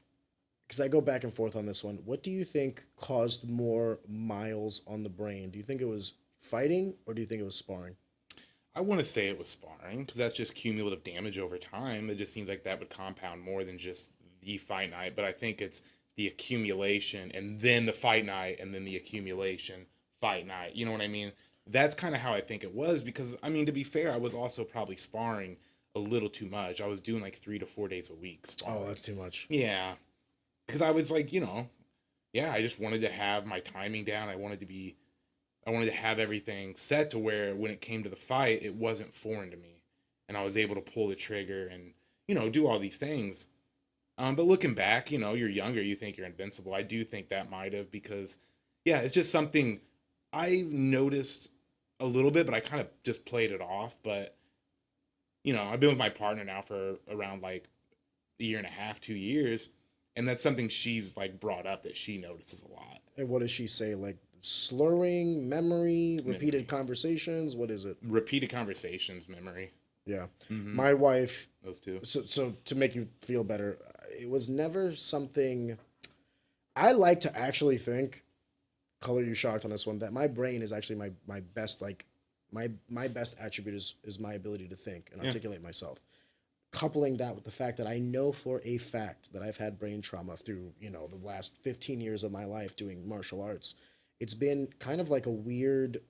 because I go back and forth on this one. What do you think caused more miles on the brain? Do you think it was fighting or do you think it was sparring? I want to say it was sparring because that's just cumulative damage over time. It just seems like that would compound more than just the fight night. But I think it's the accumulation and then the fight night and then the accumulation fight night. You know what I mean? That's kind of how I think it was because, I mean, to be fair, I was also probably sparring a little too much. I was doing like 3 to 4 days a week sparring. Oh, that's too much. Yeah. Because I was like, yeah, I just wanted to have my timing down. I wanted to have everything set to where when it came to the fight, it wasn't foreign to me. And I was able to pull the trigger and, do all these things. But looking back, you're younger, you think you're invincible. I do think that might have because, yeah, it's just something I noticed a little bit, but I kind of just played it off. But, I've been with my partner now for around like a year and a half, 2 years. And that's something she's like brought up that she notices a lot. And what does she say? Like slurring, memory, repeated conversations? What is it? Repeated conversations, memory. Yeah. Mm-hmm. My wife, those two. So to make you feel better, it was never something I like to actually think, color you shocked on this one, that my brain is actually my best, like my best attribute is my ability to think and articulate myself. Coupling that with the fact that I know for a fact that I've had brain trauma through, the last 15 years of my life doing martial arts. It's been kind of like a weird,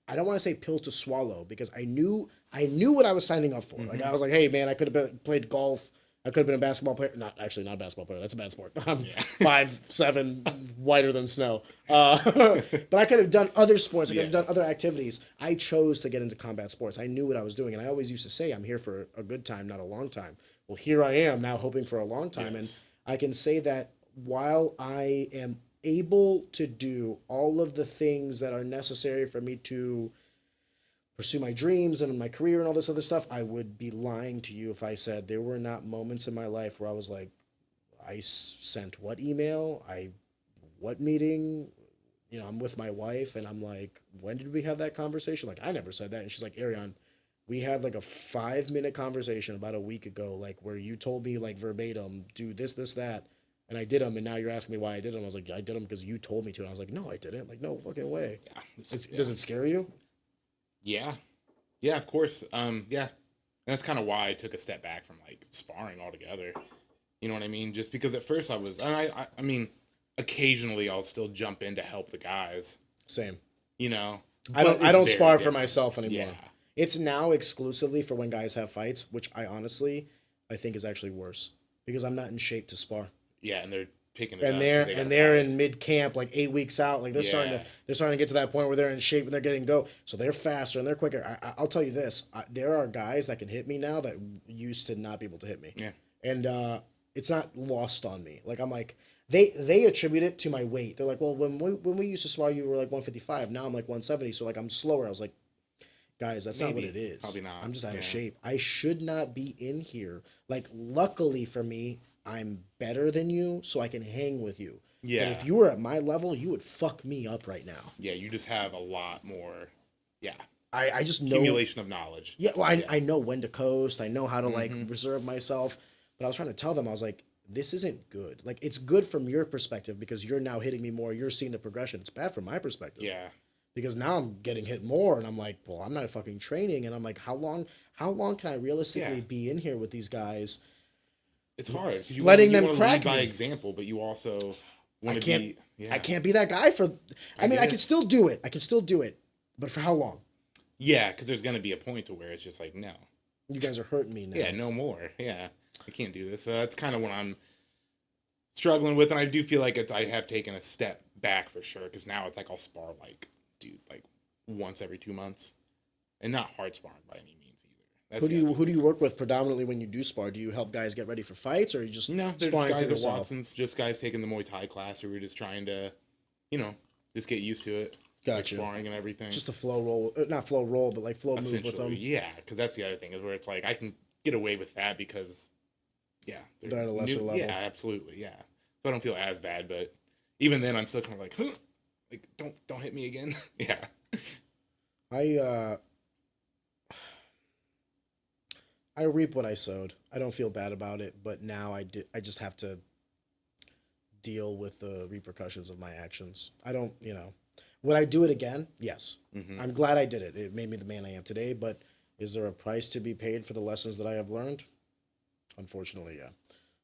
I don't want to say pill to swallow because I knew what I was signing up for. Mm-hmm. Like I was like, hey man, I could have played golf. I could have been a basketball player. Not a basketball player. That's a bad sport. I'm 5'7", whiter than snow. But I could have done other sports. I could have done other activities. I chose to get into combat sports. I knew what I was doing. And I always used to say, I'm here for a good time, not a long time. Well, here I am now hoping for a long time. Yes. And I can say that while I am able to do all of the things that are necessary for me to pursue my dreams and my career and all this other stuff, I would be lying to you if I said there were not moments in my life where I was like, I sent what email, what meeting, I'm with my wife and I'm like, when did we have that conversation? Like, I never said that. And she's like, Arion, we had like a 5-minute conversation about a week ago, like where you told me like verbatim, do this, that. And I did them, and now you're asking me why I did them. I was like, I did them because you told me to. And I was like, no, I didn't. Like, no fucking way. Yeah. Does it scare you? Yeah. Yeah, of course. Yeah. And that's kind of why I took a step back from like sparring altogether. You know what I mean? Just because at first I mean, occasionally I'll still jump in to help the guys. Same. I don't spar for myself anymore. Yeah. It's now exclusively for when guys have fights, which I think is actually worse because I'm not in shape to spar. Yeah, and they're picking it up. And they're in mid camp, like 8 weeks out. Like they're starting to get to that point where they're in shape and they're getting go. So they're faster and they're quicker. I'll tell you this: there are guys that can hit me now that used to not be able to hit me. Yeah. And it's not lost on me. Like I'm like they attribute it to my weight. They're like, well, when we used to spar, you were like 155. Now I'm like 170. So like I'm slower. I was like, guys, that's not what it is. Probably not. I'm just out of shape. I should not be in here. Like luckily for me, I'm better than you, so I can hang with you. Yeah. But if you were at my level, you would fuck me up right now. Yeah, you just have a lot more. Yeah. I just know accumulation of knowledge. Yeah, well, I know when to coast. I know how to like reserve myself. But I was trying to tell them, I was like, this isn't good. Like it's good from your perspective because you're now hitting me more. You're seeing the progression. It's bad from my perspective. Yeah. Because now I'm getting hit more, and I'm like, well, I'm not fucking training, and I'm like, how long can I realistically be in here with these guys? It's hard. You letting them crack by example, but you also want to be. I can't be that guy for. I mean, I can still do it. But for how long? Yeah, because there's gonna be a point to where it's just like, no. You guys are hurting me now. Yeah, no more. Yeah, I can't do this. So that's kind of what I'm struggling with, and I do feel like I have taken a step back for sure. Because now it's like I'll spar like once every 2 months, and not hard sparring by any means. Who do you work with predominantly when you do spar? Do you help guys get ready for fights, or you just no? There's guys at Watson's, just guys taking the Muay Thai class, who we're just trying to, just get used to it. Gotcha. Like sparring and everything. Just a flow roll, not flow roll, but like flow move with them. Yeah, because that's the other thing is where it's like I can get away with that because, they're at a lesser level. Yeah, absolutely, yeah. So I don't feel as bad, but even then I'm still kind of like, huh? Like don't hit me again. Yeah. I reap what I sowed. I don't feel bad about it, but now I just have to deal with the repercussions of my actions. I don't, would I do it again? Yes. I'm glad I did it. It made me the man I am today, but is there a price to be paid for the lessons that I have learned? Unfortunately, yeah.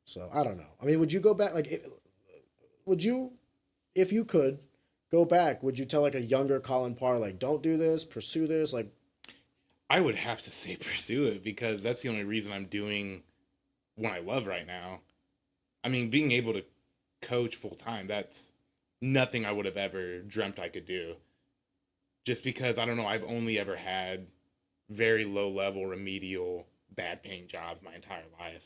So I don't know. I mean, would you go back? Would you, if you could go back, would you tell like a younger Colin Parr, like, don't do this, pursue this? Like, I would have to say pursue it because that's the only reason I'm doing what I love right now. I mean, being able to coach full time, that's nothing I would have ever dreamt I could do. Just because, I don't know, I've only ever had very low level, remedial, bad paying jobs my entire life.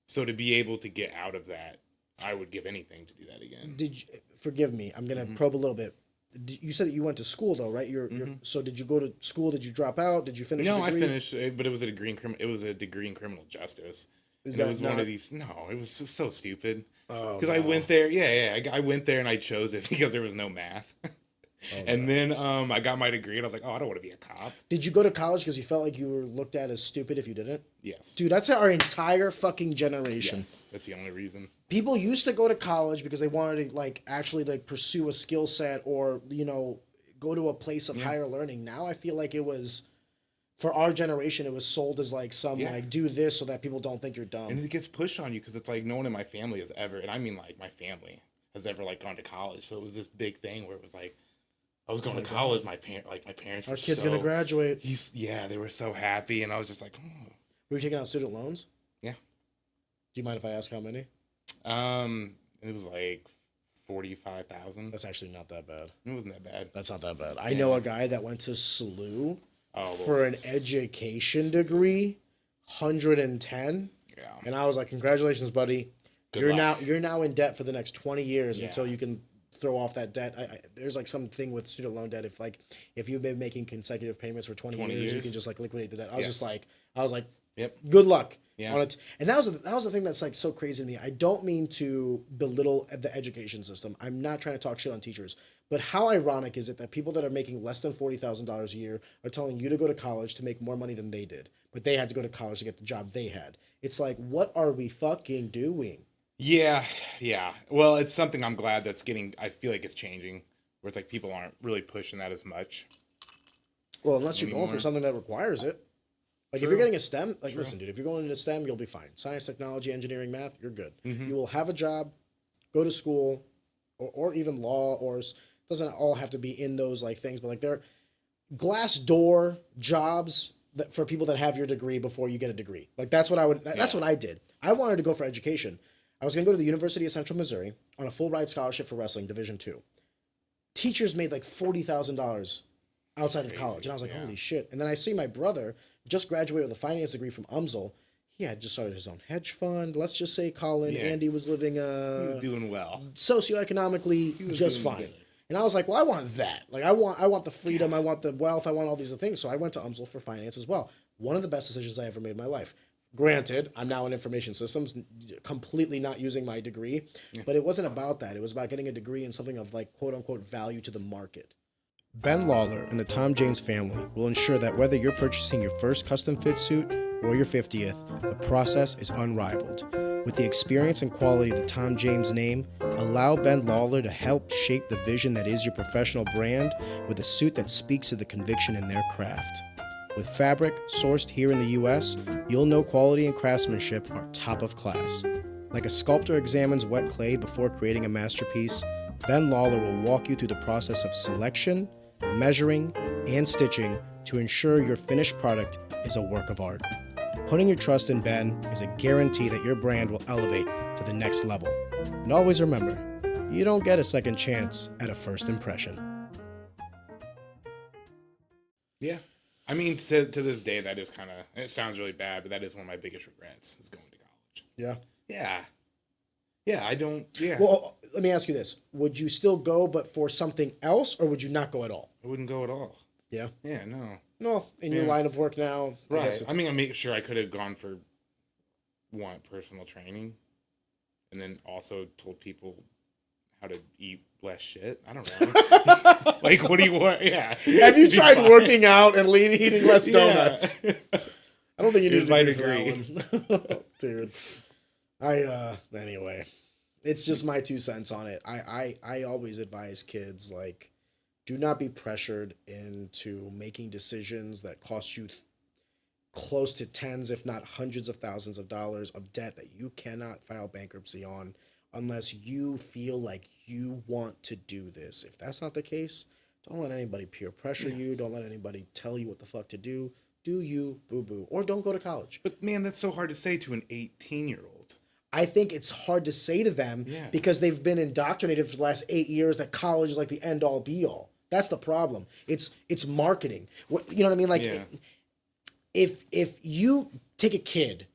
So to be able to get out of that, I would give anything to do that again. Forgive me, I'm going to probe a little bit. You said that you went to school though, right? So did you go to school? Did you drop out? Did you finish? No, a degree? I finished, but it was a degree in criminal justice. It was one of these. No, it was so stupid. Oh, because I went there. I went there and I chose it because there was no math. And then I got my degree and I was like, oh, I don't want to be a cop. Did you go to college because you felt like you were looked at as stupid if you didn't? Yes. Dude, that's our entire fucking generation. Yes, that's the only reason. People used to go to college because they wanted to actually pursue a skill set or, go to a place of higher learning. Now I feel like it was, for our generation, it was sold as do this so that people don't think you're dumb. And it gets pushed on you because it's like no one in my family has ever, and I mean like my family has ever gone to college. So it was this big thing where it was like, I was going to college. My parents. Our kid's gonna graduate. They were so happy, and I was just like, oh. Were you taking out student loans? Yeah. Do you mind if I ask how many? It was like 45,000. That's actually not that bad. It wasn't that bad. That's not that bad. I know a guy that went to SLU for an education degree, 110. Yeah. And I was like, congratulations, buddy. Good luck. You're now in debt for the next 20 years until you can throw off that debt. There's something with student loan debt. If you've been making consecutive payments for 20 years, you can just liquidate the debt. I was like, yep. Good luck. Yeah. On it. And that was the thing that's so crazy to me. I don't mean to belittle the education system. I'm not trying to talk shit on teachers. But how ironic is it that people that are making less than $40,000 a year are telling you to go to college to make more money than they did, but they had to go to college to get the job they had? It's like, what are we fucking doing? Yeah. Well, it's something I'm glad I feel like it's changing, where it's like people aren't really pushing that as much. Well, unless you're going for something that requires it. If you're getting a STEM, listen, dude, if you're going into STEM, you'll be fine. Science, technology, engineering, math, you're good. You will have a job, go to school, or even law, or it doesn't all have to be in those things, but they're glass door jobs for people that have your degree before you get a degree. That's what I did. I wanted to go for education. I was going to go to the University of Central Missouri on a full ride scholarship for wrestling, Division II. Teachers made $40,000 outside of college. And I was like, holy shit. And then I see my brother just graduated with a finance degree from UMSL. He had just started his own hedge fund. Let's just say Colin, Andy was living he was doing well. Socioeconomically just fine. Good. And I was like, well, I want that. I want the freedom, I want the wealth, I want all these things. So I went to UMSL for finance as well. One of the best decisions I ever made in my life. Granted, I'm now in information systems, completely not using my degree, but it wasn't about that. It was about getting a degree in something of quote unquote value to the market. Ben Lawler and the Tom James family will ensure that whether you're purchasing your first custom fit suit or your 50th, the process is unrivaled. With the experience and quality of the Tom James name, allow Ben Lawler to help shape the vision that is your professional brand with a suit that speaks to the conviction in their craft. With fabric sourced here in the US, you'll know quality and craftsmanship are top of class. Like a sculptor examines wet clay before creating a masterpiece, Ben Lawler will walk you through the process of selection, measuring, and stitching to ensure your finished product is a work of art. Putting your trust in Ben is a guarantee that your brand will elevate to the next level. And always remember, you don't get a second chance at a first impression. Yeah. I mean, to this day, that is kind of, it sounds really bad, but that is one of my biggest regrets, is going to college. Yeah? Yeah, I don't, Well, let me ask you this. Would you still go, but for something else, or would you not go at all? I wouldn't go at all. Yeah? Yeah, no. No, in your line of work now. Right. I mean, I'm sure I could have gone for, personal training, and then also told people how to eat less shit. I don't know. What do you want? Yeah. Have you tried working out and eating less donuts? I don't think you need Here's a my degree for that one. Dude. Anyway. It's just my 2 cents on it. I always advise kids, like, do not be pressured into making decisions that cost you close to tens, if not hundreds of thousands of dollars of debt that you cannot file bankruptcy on unless you feel like you want to do this. If that's not the case, don't let anybody peer pressure you. Don't let anybody tell you what the fuck to do. Do you, boo-boo. Or don't go to college. But man, that's so hard to say to an 18-year-old. I think it's hard to say to them because they've been indoctrinated for the last 8 years that college is like the end-all, be-all. That's the problem. It's marketing. You know what I mean? Like, if you take a kid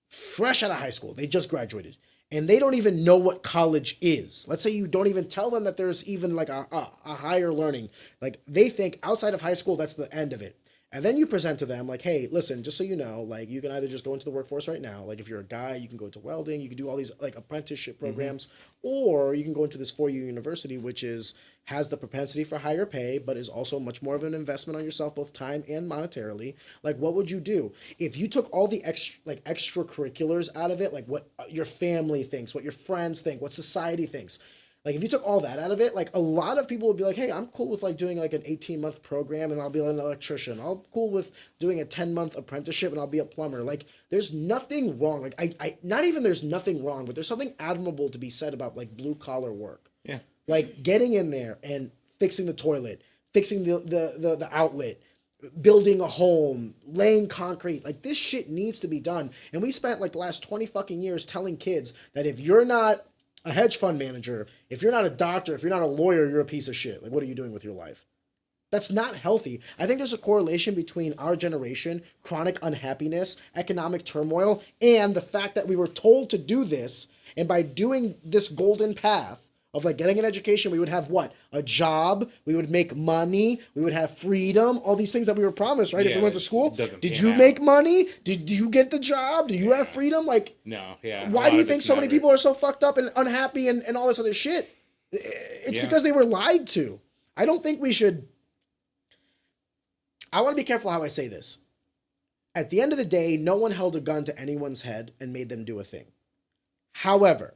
fresh out of high school, they just graduated, and they don't even know what college is. Let's say you don't even tell them that there's even like a higher learning. Like, they think outside of high school, that's the end of it. And then you present to them like, hey, listen, just so you know, like, you can either just go into the workforce right now. Like, if you're a guy, you can go into welding, you can do all these like apprenticeship programs, or you can go into this 4-year university, which has the propensity for higher pay, but is also much more of an investment on yourself, both time and monetarily. Like, what would you do if you took all the extracurriculars out of it, like what your family thinks, what your friends think, what society thinks? Like, if you took all that out of it, like, a lot of people would be like, hey, I'm cool with like doing like an 18-month program and I'll be an electrician. I'm cool with doing a 10-month apprenticeship and I'll be a plumber. Like, there's nothing wrong. Like, I not even there's nothing wrong, but there's something admirable to be said about like blue collar work. Yeah. Like, getting in there and fixing the toilet, fixing the outlet, building a home, laying concrete. Like, this shit needs to be done. And we spent like the last 20 fucking years telling kids that if you're not a hedge fund manager, if you're not a doctor, if you're not a lawyer, you're a piece of shit. Like, what are you doing with your life? That's not healthy. I think there's a correlation between our generation, chronic unhappiness, economic turmoil, and the fact that we were told to do this. And by doing this golden path of like getting an education, we would have what? A job, we would make money, we would have freedom, all these things that we were promised, right? If we went to school. Did you make money? Did you get the job? Do you have freedom? Like, no, why do you think so many people are so fucked up and unhappy and all this other shit? It's because they were lied to. I don't think we should. I want to be careful how I say this. At the end of the day, no one held a gun to anyone's head and made them do a thing. However,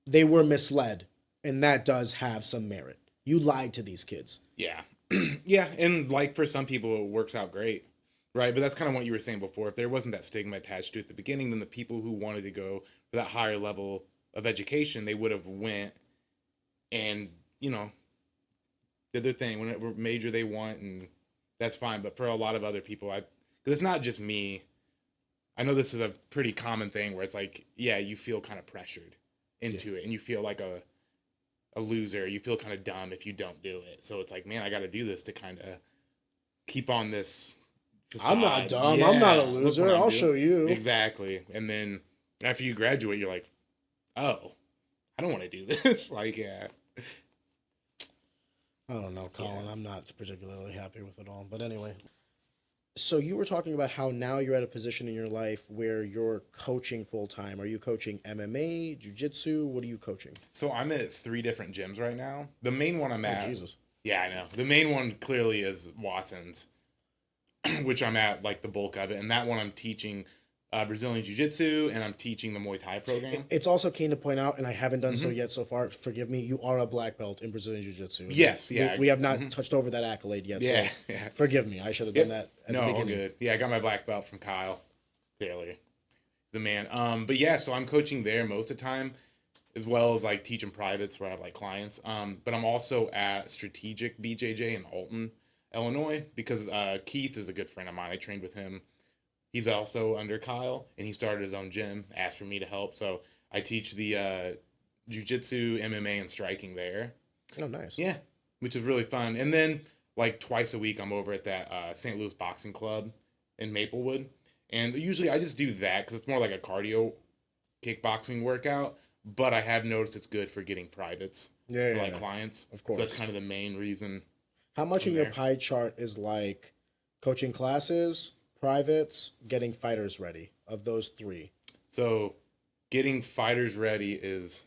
they were misled, and that does have some merit. You lied to these kids. Yeah. Yeah, and like for some people, it works out great, right? But that's kind of what you were saying before. If there wasn't that stigma attached to it at the beginning, then the people who wanted to go for that higher level of education, they would have went and, you know, did their thing, whatever major they want, and that's fine. But for a lot of other people, because it's not just me, I know this is a pretty common thing where it's like, yeah, you feel kind of pressured into it, and you feel like a loser. You feel kind of dumb if you don't do it. So it's like, man, I got to do this to kind of keep on this facade. I'm not dumb. I'm not a loser. I'll show you. Exactly. And then after you graduate, you're like, oh, I don't want to do this. Like, yeah. I don't know, Colin. I'm not particularly happy with it all. But anyway. So you were talking about how now you're at a position in your life where you're coaching full time. Are you coaching MMA, Jiu-Jitsu? What are you coaching? So I'm at 3 different gyms right now. The main one I'm at. Jesus. Yeah, I know. The main one clearly is Watson's, which I'm at like the bulk of it. And that one I'm teaching Brazilian Jiu-Jitsu, and I'm teaching the Muay Thai program. It's also keen to point out, and I haven't done so yet so far, forgive me, you are a black belt in Brazilian Jiu-Jitsu. Yes, yeah. We have not touched over that accolade yet, so forgive me. I should have done that at the beginning. No, good. Yeah, I got my black belt from Kyle Taylor, the man. But yeah, so I'm coaching there most of the time, as well as like teaching privates where I have like clients. But I'm also at Strategic BJJ in Alton, Illinois, because Keith is a good friend of mine. I trained with him. He's also under Kyle, and he started his own gym, asked for me to help. So I teach the jiu-jitsu, MMA, and striking there. Oh, nice. Yeah, which is really fun. And then, like, twice a week, I'm over at that St. Louis Boxing Club in Maplewood. And usually I just do that because it's more like a cardio kickboxing workout. But I have noticed it's good for getting privates for clients. Of course. So that's kind of the main reason. How much in your pie chart is, like, coaching classes, privates, getting fighters ready, of those 3? So getting fighters ready is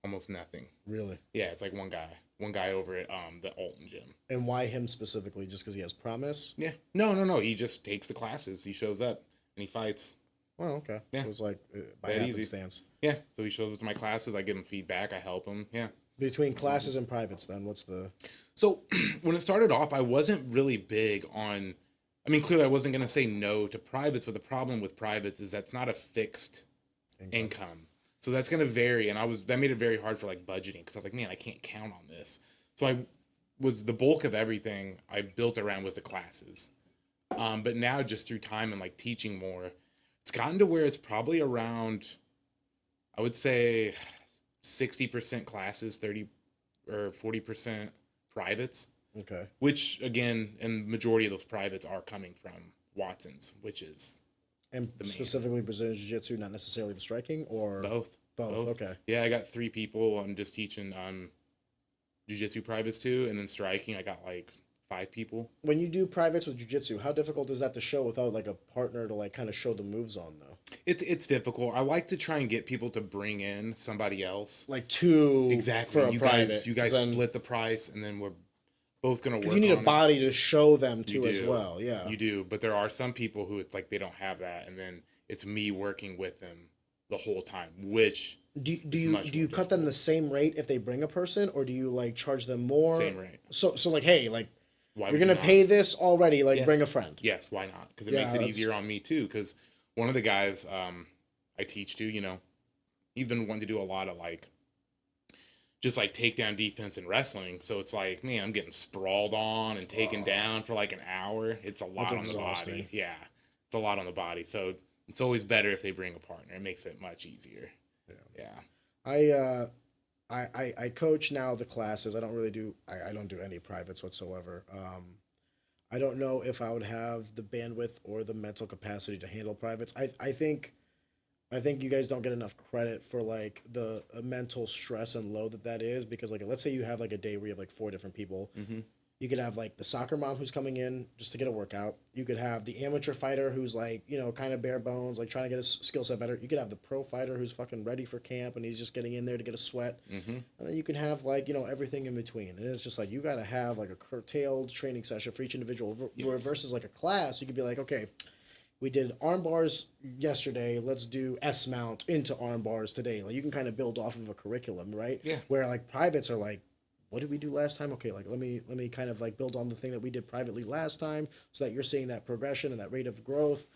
almost nothing. Really? Yeah, it's like one guy. one guy over at the Alton gym. And why him specifically? Just because he has promise? Yeah. No. He just takes the classes. He shows up and he fights. Oh, okay. Yeah. It was like by That easy. happenstance. Yeah. So he shows up to my classes. I give him feedback. I help him. Yeah. Between classes and privates, then what's the? So when it started off, I wasn't really big on. I mean, clearly I wasn't going to say no to privates, but the problem with privates is that's not a fixed income. So that's going to vary, and that made it very hard for like budgeting because I was like, man, I can't count on this. So the bulk of everything I built around was the classes. But now just through time and like teaching more, it's gotten to where it's probably around, I would say, 60% classes, 30 or 40% privates. Okay. Which again, and majority of those privates are coming from Watson's, which is and specifically Brazilian Jiu-Jitsu, not necessarily the striking, or both. Okay. Yeah, I got 3 people. I'm just teaching Jiu-Jitsu privates too, and then striking I got like 5 people. When you do privates with Jiu-Jitsu, how difficult is that to show without like a partner to like kind of show the moves on though? It's difficult. I like to try and get people to bring in somebody else. Like two exactly for a private. You guys then, split the price, and then we're both gonna work. Because you need a body to show them to as well. Yeah, you do. But there are some people who it's like they don't have that, and then it's me working with them the whole time. Which do you cut them the same rate if they bring a person, or do you like charge them more? Same rate. So like, hey, like why you're gonna pay this already? Like, yes. Bring a friend. Yes, why not? Because it makes it easier on me too. Because one of the guys I teach to, he's been wanting to do a lot of like just like takedown defense and wrestling. So it's like, man, I'm getting sprawled on and taken down for like an hour. It's a lot on the body. Yeah, it's a lot on the body. So it's always better if they bring a partner. It makes it much easier. Yeah. I coach now the classes. I don't really do I don't do any privates whatsoever. I don't know if I would have the bandwidth or the mental capacity to handle privates. I think you guys don't get enough credit for like the mental stress and load that is, because like let's say you have like a day where you have like 4 different people. Mm-hmm. You could have like the soccer mom who's coming in just to get a workout. You could have the amateur fighter who's like, kind of bare bones, like trying to get his skill set better. You could have the pro fighter who's fucking ready for camp and he's just getting in there to get a sweat. Mm-hmm. And then you can have like, everything in between. And it's just like, you got to have like a curtailed training session for each individual. Yes. Versus like a class, you could be like, okay, we did arm bars yesterday. Let's do S mount into arm bars today. Like you can kind of build off of a curriculum, right? Yeah. Where like privates are like, what did we do last time? Okay, like let me kind of like build on the thing that we did privately last time, so that you're seeing that progression and that rate of growth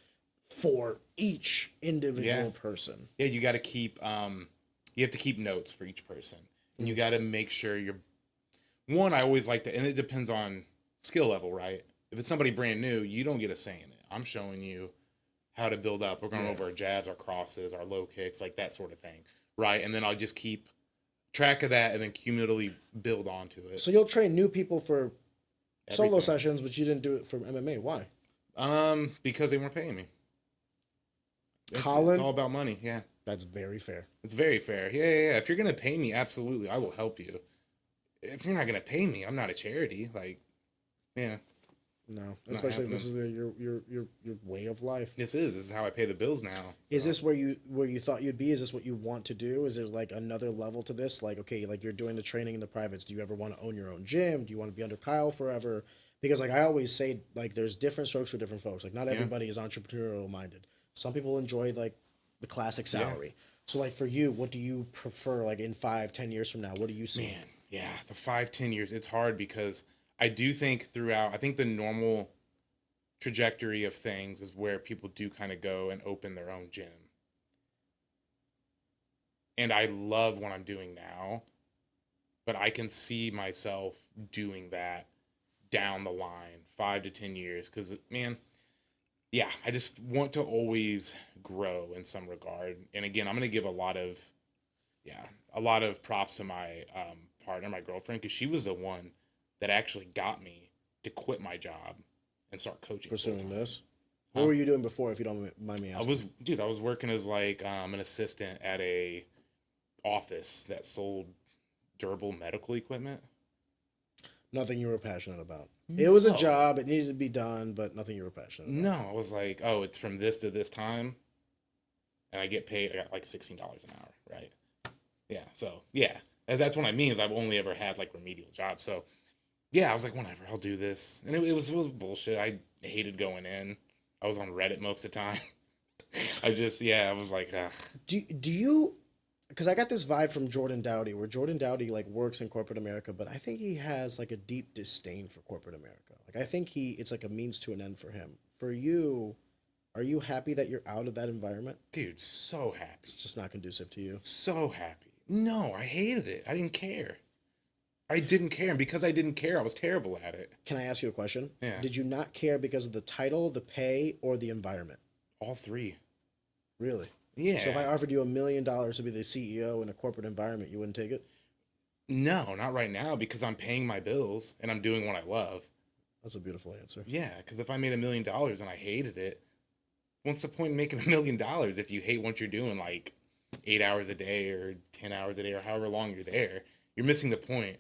for each individual person. Yeah, you got to keep you have to keep notes for each person, and you got to make sure you're one. I always like to, and it depends on skill level, right? If it's somebody brand new, you don't get a say in it. I'm showing you how to build up. We're going over our jabs, our crosses, our low kicks, like that sort of thing, right? And then I'll just keep track of that and then cumulatively build onto it. So you'll train new people for solo sessions, but you didn't do it for MMA. Why? Because they weren't paying me. Colin? It's all about money, yeah. That's very fair. It's very fair. Yeah. If you're going to pay me, absolutely, I will help you. If you're not going to pay me, I'm not a charity. Like, yeah. No, especially if this is your way of life. This is how I pay the bills now. So. Is this where you thought you'd be? Is this what you want to do? Is there like another level to this? Like, okay, like you're doing the training in the privates. Do you ever want to own your own gym? Do you want to be under Kyle forever? Because like I always say, like there's different strokes for different folks. Like not everybody is entrepreneurial minded. Some people enjoy like the classic salary. Yeah. So like for you, what do you prefer? Like in 5-10 years from now, what do you see? Man, yeah, the 5-10 years, it's hard because I do think I think the normal trajectory of things is where people do kind of go and open their own gym. And I love what I'm doing now, but I can see myself doing that down the line, 5 to 10 years. Because, man, yeah, I just want to always grow in some regard. And again, I'm going to give a lot of props to my partner, my girlfriend, because she was the one that actually got me to quit my job and start coaching. Pursuing this? What were you doing before, if you don't mind me asking? I was working as like an assistant at a office that sold durable medical equipment. Nothing you were passionate about. It was a job, it needed to be done, but nothing you were passionate about. No, I was like, oh, it's from this to this time, and I got like $16 an hour, right? Yeah, so, yeah. As that's what I mean is I've only ever had like remedial jobs. So yeah, I was like, whatever, I'll do this. And it was bullshit. I hated going in. I was on Reddit most of the time. I was like, ugh. Do you? Because I got this vibe from Jordan Dowdy, where Jordan Dowdy like works in corporate America, but I think he has like a deep disdain for corporate America. Like I think it's like a means to an end for him. For you, are you happy that you're out of that environment? Dude, so happy. It's just not conducive to you. So happy. No, I hated it. I didn't care. I didn't care. And because I didn't care, I was terrible at it. Can I ask you a question? Yeah. Did you not care because of the title, the pay, or the environment? All three. Really? Yeah. So if I offered you $1 million to be the CEO in a corporate environment, you wouldn't take it? No, not right now because I'm paying my bills and I'm doing what I love. That's a beautiful answer. Yeah, because if I made $1 million and I hated it, what's the point in making $1 million if you hate what you're doing like 8 hours a day or 10 hours a day or however long you're there? You're missing the point,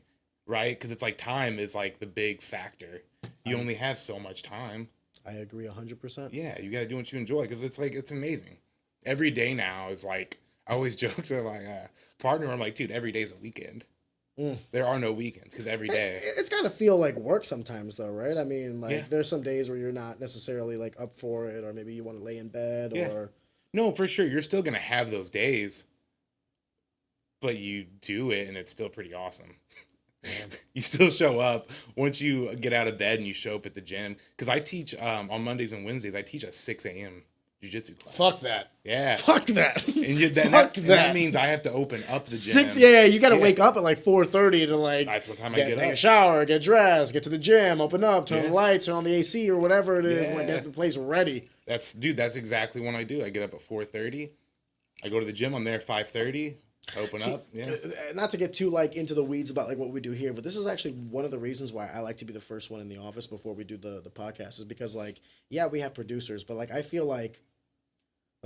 right? Because it's like time is like the big factor. You only have so much time. I agree 100%. Yeah, you got to do what you enjoy because it's like, it's amazing. Every day now is like, I always joke to my partner, I'm like, dude, every day's a weekend. There are no weekends because every day. It's got to feel like work sometimes, though, right? I mean, like, Yeah. there's some days where you're not necessarily, like, up for it, or maybe you want to lay in bed, Yeah. or... No, for sure. You're still going to have those days, but you do it and it's still pretty awesome. You still show up once you get out of bed and you show up at the gym. Because I teach on Mondays and Wednesdays, I teach a 6 a.m. jiu-jitsu class. Fuck that. Yeah. Fuck that. And Fuck and that means I have to open up the gym. Yeah, you got to wake up at like 4:30 to like That's what time I take get a up. shower, get dressed, get to the gym, open up, turn the Yeah. lights, turn on the AC or whatever it is, and like Yeah. get the place ready. That's exactly what I do. I get up at 4:30. I go to the gym. I'm there at 5:30. Open up. Yeah. Not to get too like into the weeds about like what we do here, but this is actually one of the reasons why I like to be the first one in the office before we do the podcast, is because like, yeah, we have producers, but like I feel like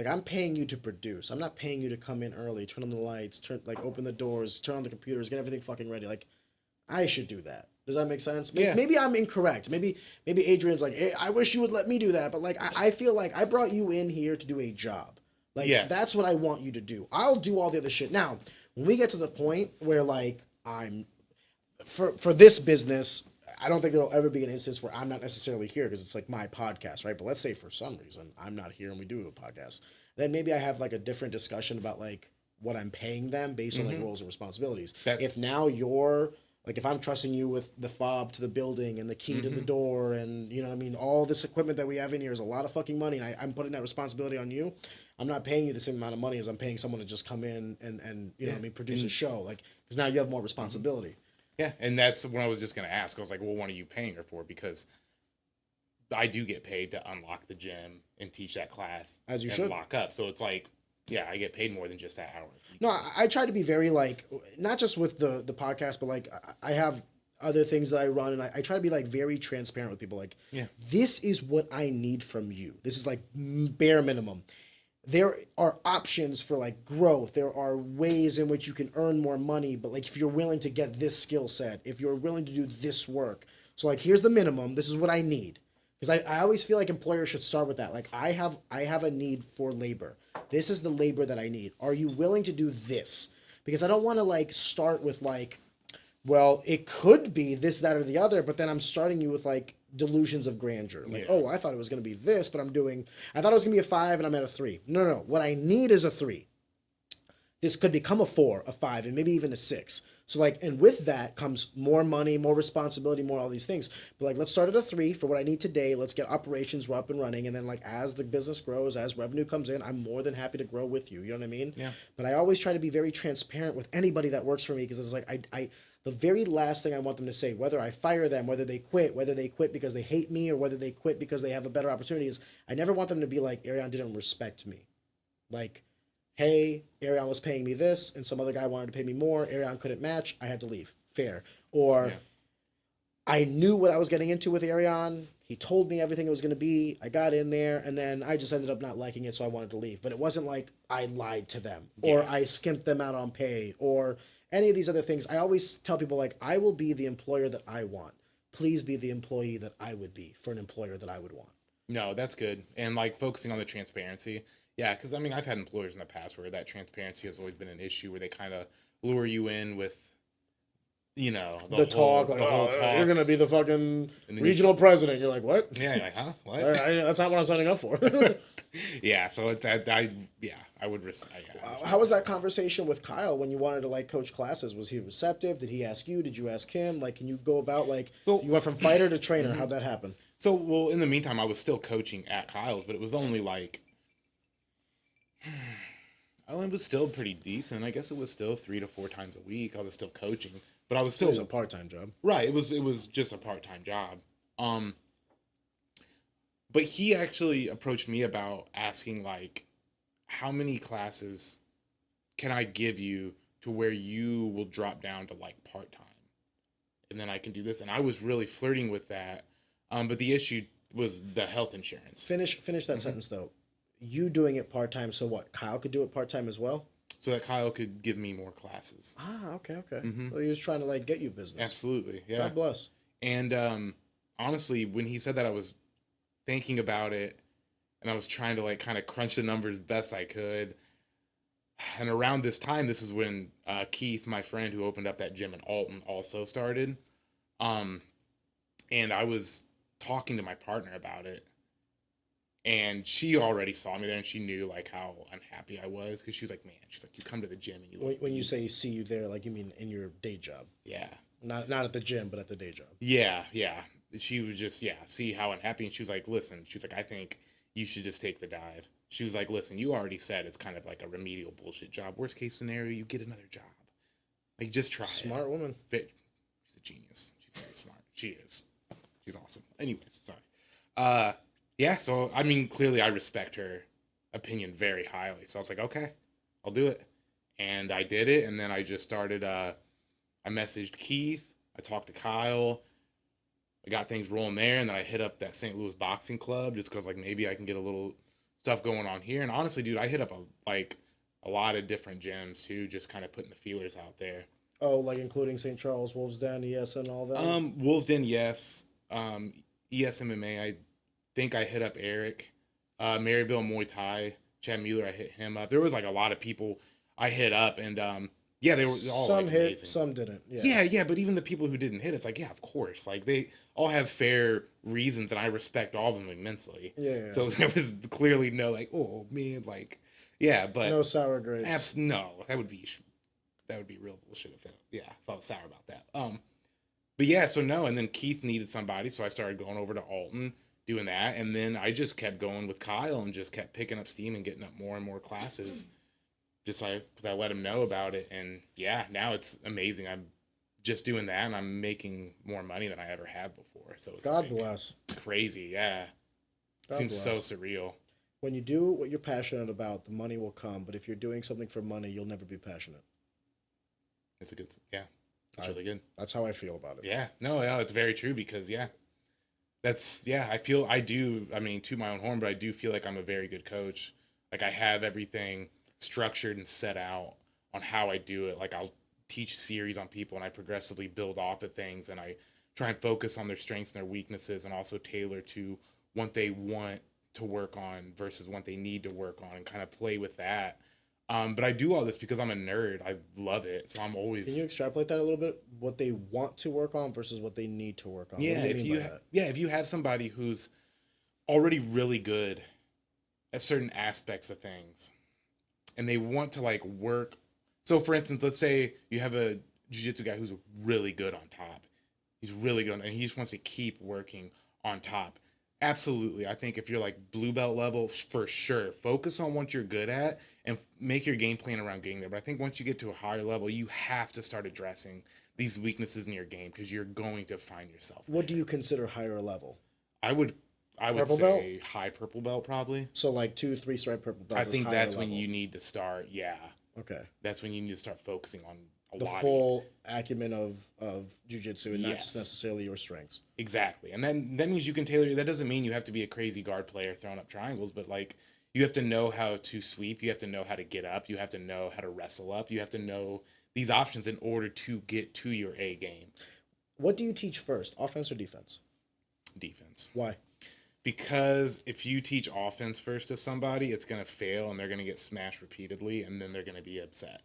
I'm paying you to produce. I'm not paying you to come in early, turn on the lights, open the doors, turn on the computers, get everything fucking ready. Like, I should do that. Does that make sense? Yeah. Maybe I'm incorrect. Maybe Adrian's like, hey, I wish you would let me do that. But like, I feel like I brought you in here to do a job. Like, Yes. that's what I want you to do. I'll do all the other shit. Now, when we get to the point where like for this business, I don't think there'll ever be an instance where I'm not necessarily here because it's like my podcast, right? But let's say for some reason I'm not here and we do a podcast, then maybe I have like a different discussion about like what I'm paying them based on like roles and responsibilities. If now you're like, if I'm trusting you with the fob to the building and the key to the door and, you know what I mean, all this equipment that we have in here is a lot of fucking money and I'm putting that responsibility on you. I'm not paying you the same amount of money as I'm paying someone to just come in and you know what I mean, produce a show. Like, because now you have more responsibility. Yeah, and that's what I was just going to ask. I was like, well, what are you paying her for? Because I do get paid to unlock the gym and teach that class. As you and should. lock up. So it's like, yeah, I get paid more than just that hour. No, I try to be very like, not just with the podcast, but like I have other things that I run, and I try to be like very transparent with people. Like, Yeah. This is what I need from you. This is like bare minimum. There are options for like growth. There are ways in which you can earn more money, but like if you're willing to get this skill set, if you're willing to do this work. So like, here's the minimum. This is what I need. Because I always feel like employers should start with that. Like, I have a need for labor. This is the labor that I need. Are you willing to do this? Because I don't want to like start with like, well, it could be this, that, or the other, but then I'm starting you with like delusions of grandeur. Like, Yeah. oh, I thought it was going to be this, but I thought it was going to be a 5 and I'm at a 3. No. What I need is a 3. This could become a 4, a 5, and maybe even a 6. So like, and with that comes more money, more responsibility, more all these things. But like, let's start at a 3 for what I need today. Let's get operations up and running. And then like, as the business grows, as revenue comes in, I'm more than happy to grow with you. You know what I mean? Yeah. But I always try to be very transparent with anybody that works for me, because it's like, the very last thing I want them to say, whether I fire them, whether they quit because they hate me or whether they quit because they have a better opportunity, is I never want them to be like, Ariane didn't respect me. Like, hey, Ariane was paying me this and some other guy wanted to pay me more. Ariane couldn't match. I had to leave. Fair. Or I knew what I was getting into with Ariane. He told me everything it was going to be. I got in there and then I just ended up not liking it, so I wanted to leave. But it wasn't like I lied to them or I skimped them out on pay or any of these other things. I always tell people, like, I will be the employer that I want. Please be the employee that I would be for an employer that I would want. No, that's good. And like focusing on the transparency. Yeah, because I mean, I've had employers in the past where that transparency has always been an issue, where they kind of lure you in with you know, The talk, like, the whole oh, talk. you're gonna be the fucking And then regional president. You're like, what? Yeah, you're like, huh? What? That's not what I'm signing up for. Yeah, so it's I would respect. How was that conversation with Kyle when you wanted to like coach classes? Was he receptive? Did he ask you? Did you ask him? Like, can you go about like So- you went from fighter to trainer? How'd that happen? So, well, in the meantime, I was still coaching at Kyle's, but it was only like, oh, it was still pretty decent. I guess it was still 3 to 4 times a week. I was still coaching, but I was It still was a part-time job. right. It was just a part-time job. But he actually approached me about asking like, how many classes can I give you to where you will drop down to like part-time, and then I can do this. And I was really flirting with that. But the issue was the health insurance. Finish that sentence though. You doing it part-time, so what? Kyle could do it part-time as well? So that Kyle could give me more classes. Ah, okay. Well, he was trying to like get you business. Absolutely, yeah. God bless. And honestly, when he said that, I was thinking about it, and I was trying to like kind of crunch the numbers best I could. And around this time, this is when Keith, my friend who opened up that gym in Alton, also started. And I was talking to my partner about it, and she already saw me there, and she knew like how unhappy I was, because she was like, "Man," she's like, "You come to the gym and you." When you say see you there, like you mean in your day job? Yeah. Not at the gym, but at the day job. Yeah. She was just see how unhappy, and she was like, "Listen," she was like, "I think you should just take the dive." She was like, "Listen, you already said it's kind of like a remedial bullshit job. Worst case scenario, you get another job. Like, just try it." Smart woman. She's a genius. She's very smart. She is. She's awesome. Anyways, sorry. Yeah, so I mean, clearly I respect her opinion very highly. So I was like, okay, I'll do it. And I did it, and then I just started I messaged Keith, I talked to Kyle, I got things rolling there, and then I hit up that St. Louis boxing club just because like maybe I can get a little stuff going on here. And honestly, dude, I hit up a lot of different gyms too, just kind of putting the feelers out there. Oh, like including St. Charles, Wolves Den, ES, and all that. Wolves Den, yes. ES MMA, I think I hit up Eric. Maryville Muay Thai, Chad Mueller, I hit him up. There was like a lot of people I hit up, and yeah, they were all some like, hit, amazing. some didn't. Yeah. Yeah, but even the people who didn't hit, it's like, yeah, of course. Like, they all have fair reasons, and I respect all of them immensely. Yeah. So there was clearly no like, oh man, like, yeah, but no sour grapes. no, that would be real bullshit if I was sour about that. But yeah, so no, and then Keith needed somebody, so I started going over to Alton, doing that, and then I just kept going with Kyle and just kept picking up steam and getting up more and more classes, just like because I let him know about it, and yeah, now it's amazing. I'm just doing that, and I'm making more money than I ever have before. So it's God bless. It's crazy, yeah. It seems so surreal. When you do what you're passionate about, the money will come. But if you're doing something for money, you'll never be passionate. It's really good. That's how I feel about it. Yeah, no, it's very true because I mean, to my own horn, but I do feel like I'm a very good coach. Like I have everything structured and set out on how I do it. Like I'll teach series on people and I progressively build off of things, and I try and focus on their strengths and their weaknesses, and also tailor to what they want to work on versus what they need to work on, and kind of play with that. But I do all this because I'm a nerd. I love it. So I'm always. Can you extrapolate that a little bit? What they want to work on versus what they need to work on. Yeah, what do you mean by that? If you have somebody who's already really good at certain aspects of things, and they want to like work. So for instance, let's say you have a jiu-jitsu guy who's really good on top. He's really good, and he just wants to keep working on top. Absolutely. I think if you're like blue belt level, for sure, focus on what you're good at and make your game plan around getting there. But I think once you get to a higher level, you have to start addressing these weaknesses in your game because you're going to find yourself. What do you consider higher level? I would Purple say high purple belt probably. So like 2, 3 stripe purple belt. I think that's when level. you need to start. Yeah. Okay. That's when you need to start focusing on the full acumen of jiu-jitsu and not just Yes. necessarily your strengths. Exactly. And then that means you can tailor. That doesn't mean you have to be a crazy guard player throwing up triangles, but like you have to know how to sweep. You have to know how to get up. You have to know how to wrestle up. You have to know these options in order to get to your A game. What do you teach first, offense or defense? Defense. Why? Because if you teach offense first to somebody, it's going to fail and they're going to get smashed repeatedly and then they're going to be upset.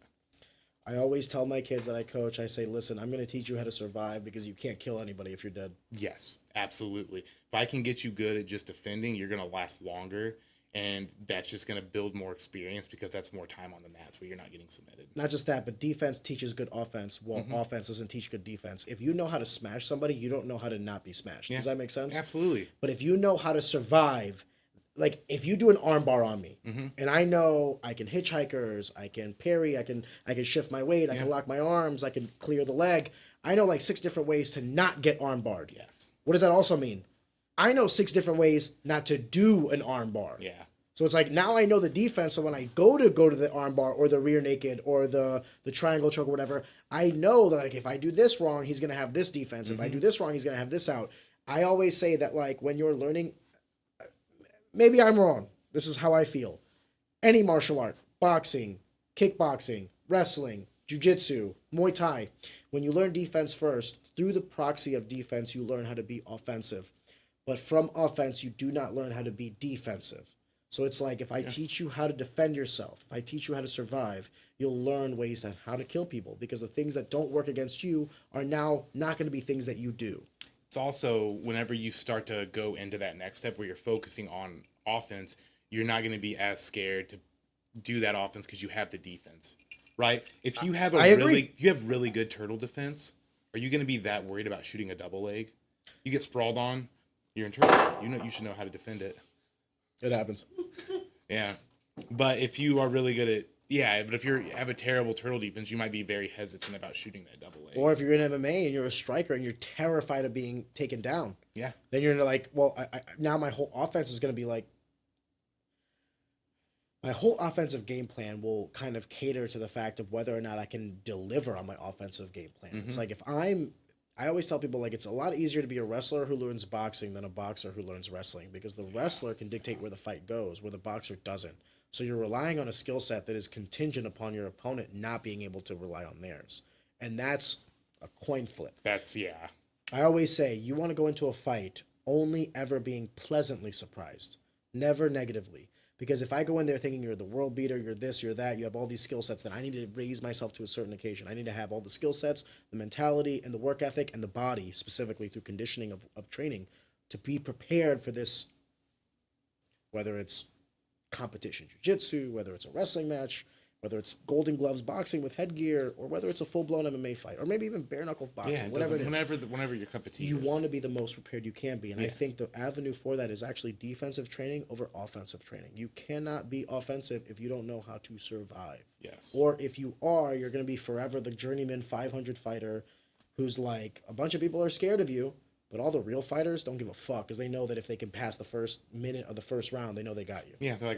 I always tell my kids that I coach, I say, listen, I'm going to teach you how to survive because you can't kill anybody if you're dead. Yes, absolutely. If I can get you good at just defending, you're going to last longer. And that's just going to build more experience because that's more time on the mats where you're not getting submitted. Not just that, but defense teaches good offense, while offense doesn't teach good defense. If you know how to smash somebody, you don't know how to not be smashed. Does that make sense? Absolutely. But if you know how to survive, like if you do an armbar on me, and I know I can hitchhikers, I can parry, I can shift my weight, I can lock my arms, I can clear the leg. I know like 6 different ways to not get armbarred. Yes. What does that also mean? I know 6 different ways not to do an armbar. Yeah. So it's like now I know the defense. So when I go to the armbar or the rear naked or the triangle choke or whatever, I know that like if I do this wrong, he's gonna have this defense. If I do this wrong, he's gonna have this out. I always say that like when you're learning, maybe I'm wrong. This is how I feel. Any martial art, boxing, kickboxing, wrestling, jiu-jitsu, Muay Thai, when you learn defense first, through the proxy of defense, you learn how to be offensive. But from offense, you do not learn how to be defensive. So it's like if I teach you how to defend yourself, if I teach you how to survive, you'll learn ways on how to kill people because the things that don't work against you are now not going to be things that you do. It's also whenever you start to go into that next step where you're focusing on offense, you're not going to be as scared to do that offense because you have the defense, right? If you have really good turtle defense, are you going to be that worried about shooting a double leg? You get sprawled on, you're in turtle. You should know how to defend it. It happens. Yeah. But if you are really good but if you have a terrible turtle defense, you might be very hesitant about shooting that double leg. Or if you're in MMA and you're a striker and you're terrified of being taken down. Yeah. Then you're like, well, now my whole offense is going to be like, my whole offensive game plan will kind of cater to the fact of whether or not I can deliver on my offensive game plan. It's like I always tell people like it's a lot easier to be a wrestler who learns boxing than a boxer who learns wrestling because the wrestler can dictate where the fight goes, where the boxer doesn't. So you're relying on a skill set that is contingent upon your opponent not being able to rely on theirs. And that's a coin flip. I always say you want to go into a fight only ever being pleasantly surprised, never negatively. Because if I go in there thinking you're the world beater, you're this, you're that, you have all these skill sets, then I need to raise myself to a certain occasion. I need to have all the skill sets, the mentality, and the work ethic, and the body, specifically through conditioning of training, to be prepared for this, whether it's competition jiu-jitsu, whether it's a wrestling match, whether it's Golden Gloves boxing with headgear, or whether it's a full-blown MMA fight, or maybe even bare-knuckle boxing, whatever it is. Whenever your cup of tea you want to be the most prepared you can be. And I think the avenue for that is actually defensive training over offensive training. You cannot be offensive if you don't know how to survive. Yes. Or if you are, you're going to be forever the journeyman 500 fighter who's like, a bunch of people are scared of you, but all the real fighters don't give a fuck because they know that if they can pass the first minute of the first round, they know they got you. Yeah, they're like,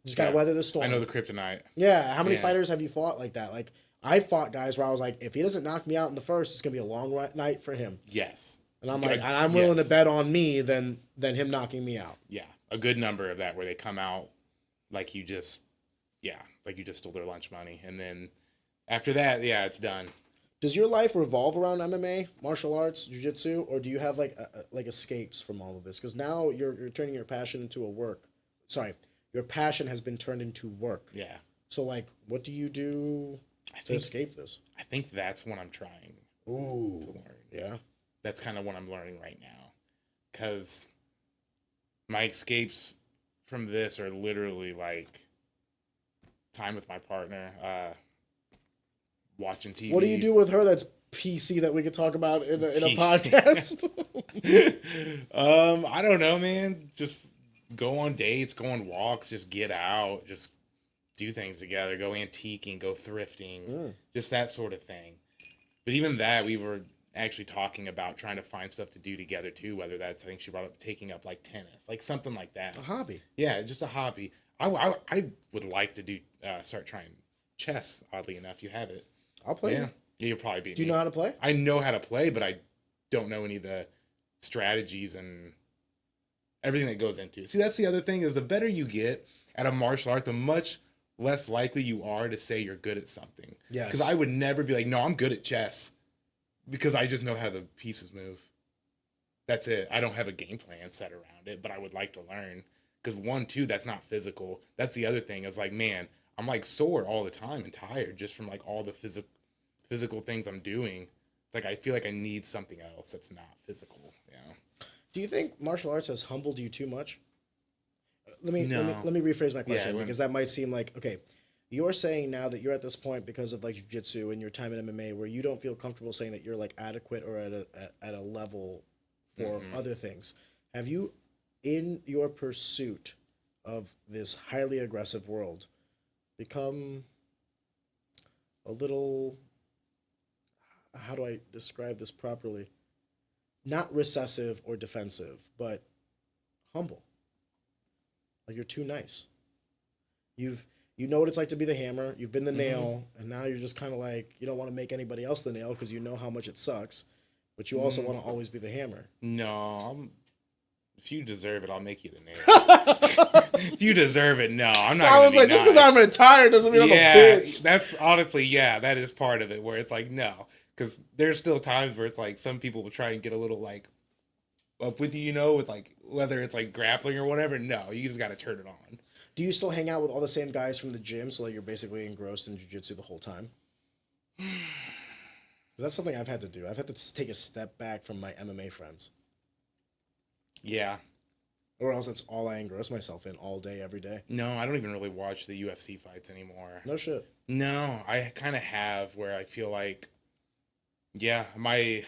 Just got to weather the storm. I know the kryptonite. Yeah, how many fighters have you fought like that? Like, I fought guys where I was like, if he doesn't knock me out in the first, it's going to be a long night for him. Yes. And I'm like, I'm willing to bet on me than him knocking me out. Yeah, a good number of that where they come out like you just stole their lunch money. And then after that, it's done. Does your life revolve around MMA, martial arts, jiu-jitsu, or do you have like escapes from all of this? Because now you're turning your passion into a work. Sorry, your passion has been turned into work. Yeah. So like, what do you do to escape this? I think that's what I'm trying to learn. Yeah. That's kind of what I'm learning right now. Because my escapes from this are literally like time with my partner, watching TV. What do you do with her that's PC that we could talk about in a podcast? I don't know, man. Just go on dates, go on walks, just get out, just do things together, go antiquing, go thrifting, just that sort of thing. But even that, we were actually talking about trying to find stuff to do together too, whether that's, I think she brought up taking up like tennis, like something like that. A hobby. Yeah, just a hobby. I would like to do start trying chess, oddly enough. You have it. I'll play. Yeah, you'll probably be. Do you know how to play? I know how to play, but I don't know any of the strategies and everything that goes into it. See, that's the other thing is the better you get at a martial art, the much less likely you are to say you're good at something. Yes. Because I would never be like, no, I'm good at chess because I just know how the pieces move. That's it. I don't have a game plan set around it, but I would like to learn because 1, 2, that's not physical. That's the other thing is like, man, I'm like sore all the time and tired just from like all the physical things I'm doing. It's like I feel like I need something else that's not physical. Yeah. Do you think martial arts has humbled you too much? Let me No. rephrase my Yeah. question because that might seem like okay. You're saying now that you're at this point because of like jiu-jitsu and your time in MMA where you don't feel comfortable saying that you're like adequate or at a level for other things. Have you, in your pursuit of this highly aggressive world, become a little, how do I describe this properly? Not recessive or defensive, but humble. Like you're too nice. You've you know what it's like to be the hammer. You've been the nail, and now you're just kind of like you don't want to make anybody else the nail because you know how much it sucks, but you also want to always be the hammer. No. If you deserve it, I'll make you the nail. If you deserve it, no, I'm not. I was like, just because I'm retired doesn't mean I'm a bitch. That's honestly, yeah, that is part of it. Where it's like, no, because there's still times where it's like some people will try and get a little like up with you, with like whether it's like grappling or whatever. No, you just got to turn it on. Do you still hang out with all the same guys from the gym, so like you're basically engrossed in jiu-jitsu the whole time? 'Cause that's something I've had to do. I've had to take a step back from my MMA friends, Yeah. or else that's all I engross myself in all day, every day. No, I don't even really watch the UFC fights anymore. No shit. No, I kind of have where I feel like, yeah, my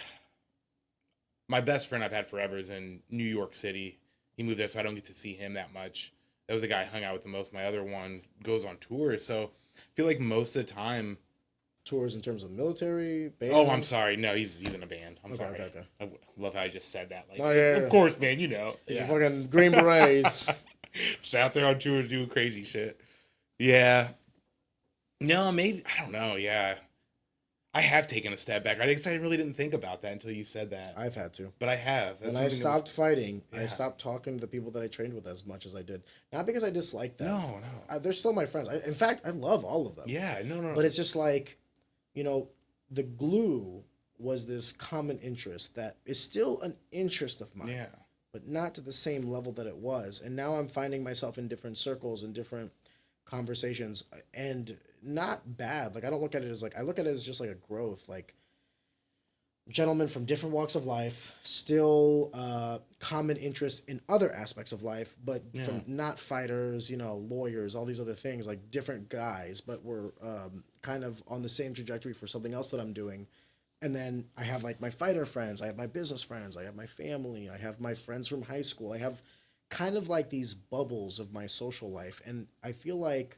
best friend I've had forever is in New York City. He moved there, so I don't get to see him that much. That was the guy I hung out with the most. My other one goes on tours, so I feel like most of the time. Tours in terms of military, bands? Oh, I'm sorry. No, he's in a band. I'm sorry. Okay. I love how I just said that. Like, Oh, yeah. of course, man. He's a fucking Green Berets. Just out there on tour doing crazy shit. Yeah. No, maybe I don't know. Yeah, I have taken a step back. I guess I really didn't think about that until you said that. I've had to. But I have. When I stopped fighting, Yeah. I stopped talking to the people that I trained with as much as I did. Not because I disliked them. No. They're still my friends. In fact, I love all of them. Yeah, no. But it's just like, the glue was this common interest that is still an interest of mine. Yeah. But not to the same level that it was. And now I'm finding myself in different circles and different conversations, and not bad. Like I don't look at it as like, I look at it as just like a growth. Like gentlemen from different walks of life, still common interests in other aspects of life, but from not fighters, lawyers, all these other things, like different guys, but we're kind of on the same trajectory for something else that I'm doing. And then I have like my fighter friends, I have my business friends, I have my family, I have my friends from high school. I have kind of like these bubbles of my social life. And I feel like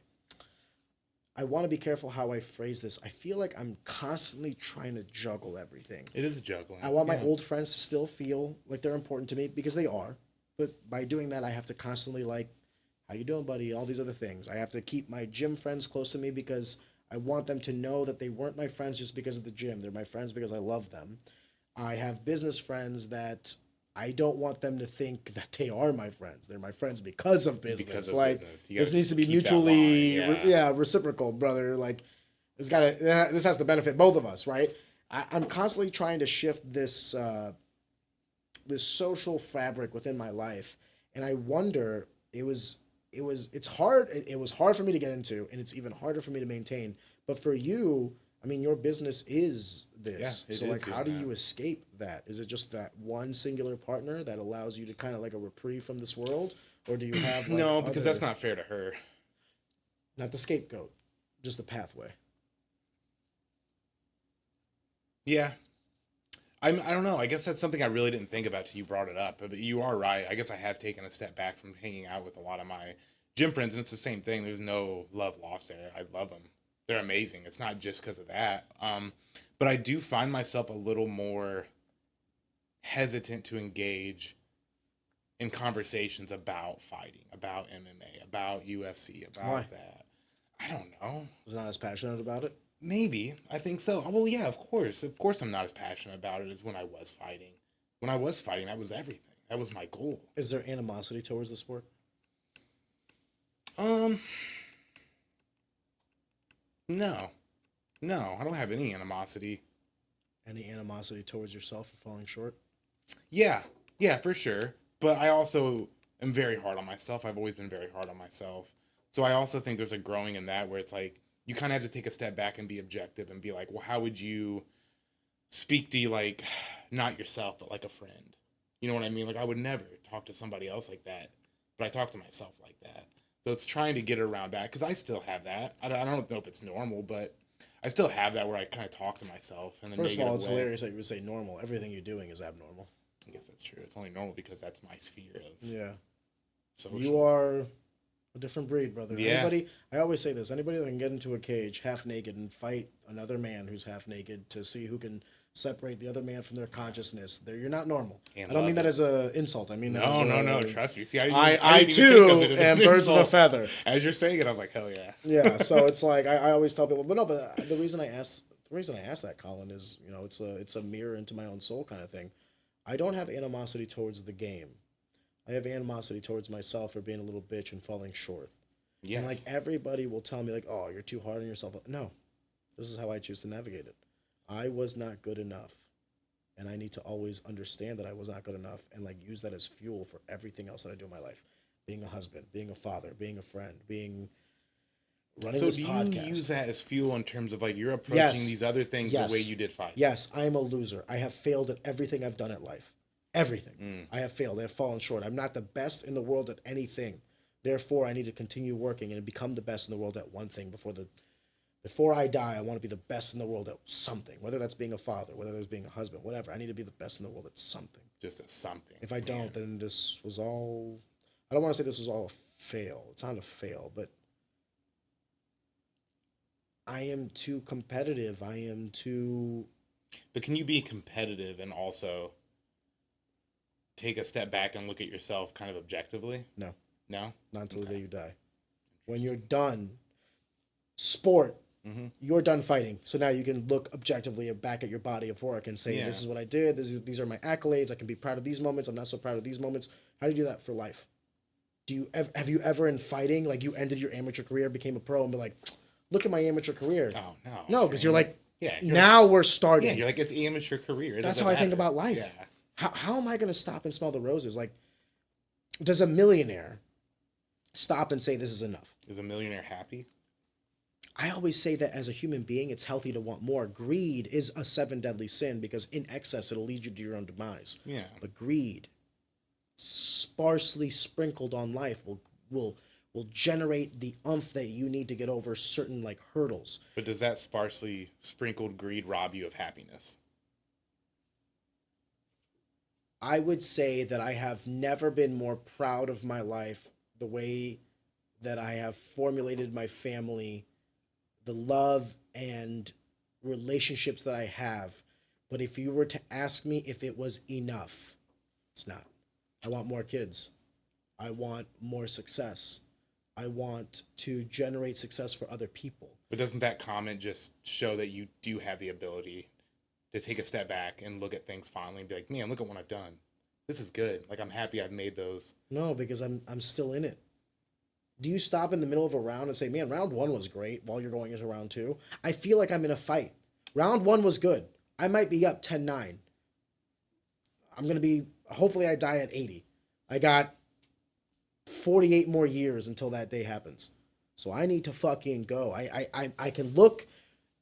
I want to be careful how I phrase this. I feel like I'm constantly trying to juggle everything. It is juggling. I want my old friends to still feel like they're important to me because they are. But by doing that, I have to constantly like, how you doing, buddy? All these other things. I have to keep my gym friends close to me because I want them to know that they weren't my friends just because of the gym. They're my friends because I love them. I have business friends that I don't want them to think that they are my friends. They're my friends because of business. Business. This needs to be mutually, reciprocal, brother. Like, this has to benefit both of us, right? I'm constantly trying to shift this this social fabric within my life, and I wonder it's hard. It was hard for me to get into, and it's even harder for me to maintain. But for you, I mean, your business is this. Yeah, so like, how do you escape that? Is it just that one singular partner that allows you to kind of like a reprieve from this world? Or do you have like No, because that's not fair to her. Not the scapegoat, just the pathway. Yeah. I don't know. I guess that's something I really didn't think about till you brought it up. But you are right. I guess I have taken a step back from hanging out with a lot of my gym friends, and it's the same thing. There's no love lost there. I love them. They're amazing. It's not just because of that. But I do find myself a little more hesitant to engage in conversations about fighting, about MMA, about UFC, about that. I don't know. Was not as passionate about it? Maybe. I think so. Well, yeah, of course. Of course I'm not as passionate about it as when I was fighting. When I was fighting, that was everything. That was my goal. Is there animosity towards the sport? No. No, I don't have any animosity. Any animosity towards yourself for falling short? Yeah, for sure. But I also am very hard on myself. I've always been very hard on myself. So I also think there's a growing in that where it's like you kind of have to take a step back and be objective and be like, well, how would you speak to you like not yourself but like a friend? You know what I mean? Like I would never talk to somebody else like that, but I talk to myself like that. So it's trying to get around that because I still have that. I don't know if it's normal, but I still have that where I kind of talk to myself in a First of negative all, it's way. hilarious that you would say normal. Everything you're doing is abnormal. I guess that's true. It's only normal because that's my sphere of Yeah. social. You are a different breed, brother. Yeah. Anybody, I always say this, anybody that can get into a cage half naked and fight another man who's half naked to see who can separate the other man from their consciousness, you're not normal. And I don't mean love that it. as an insult. I mean that as No. a... Trust me. See, I didn't even too think of it as am an birds of a insult. feather. As you're saying it, I was like, hell yeah. Yeah, so it's like I always tell people, but the reason I ask that, Colin, is it's a mirror into my own soul kind of thing. I don't have animosity towards the game. I have animosity towards myself for being a little bitch and falling short. Yes. And like everybody will tell me like, oh, you're too hard on yourself. No, this is how I choose to navigate it. I was not good enough, and I need to always understand that I was not good enough and like use that as fuel for everything else that I do in my life. Being a husband, being a father, being a friend, running So this do you podcast. use that as fuel in terms of like you're approaching Yes. these other things Yes. the way you did fight? Yes, I am a loser. I have failed at everything I've done at life. Everything. I have failed. I have fallen short. I'm not the best in the world at anything. Therefore, I need to continue working and become the best in the world at one thing before I die. I want to be the best in the world at something, whether that's being a father, whether that's being a husband, whatever. I need to be the best in the world at something. Just as something. If I don't, then this was all, I don't want to say this was all a fail. It's not a fail, but I am too competitive. I am too... But can you be competitive and also take a step back and look at yourself kind of objectively? No. No? Not until the day you die. When you're done, sport, you're done fighting. So now you can look objectively back at your body of work and say, this is what I did. These are my accolades. I can be proud of these moments. I'm not so proud of these moments. How do you do that for life? Have you ever in fighting, like you ended your amateur career, became a pro, and be like, look at my amateur career? Oh, no. No, because you're like, yeah, now we're starting. Yeah, you're like, it's amateur career. That's how I think about life. Yeah. How am I going to stop and smell the roses? Like, does a millionaire stop and say, this is enough? Is a millionaire happy? I always say that as a human being, it's healthy to want more. Greed is a 7 deadly sin because in excess, it'll lead you to your own demise. Yeah. But greed, sparsely sprinkled on life, will generate the oomph that you need to get over certain like hurdles. But does that sparsely sprinkled greed rob you of happiness? I would say that I have never been more proud of my life, the way that I have formulated my family, the love and relationships that I have. But if you were to ask me if it was enough, it's not. I want more kids. I want more success. I want to generate success for other people. But doesn't that comment just show that you do have the ability to take a step back and look at things fondly and be like, man, look at what I've done. This is good. Like, I'm happy I've made those. No, because I'm still in it. Do you stop in the middle of a round and say, man, round 1 was great while you're going into round 2? I feel like I'm in a fight. Round 1 was good. I might be up 10-9. I'm going to be, hopefully I die at 80. I got 48 more years until that day happens. So I need to fucking go. I can look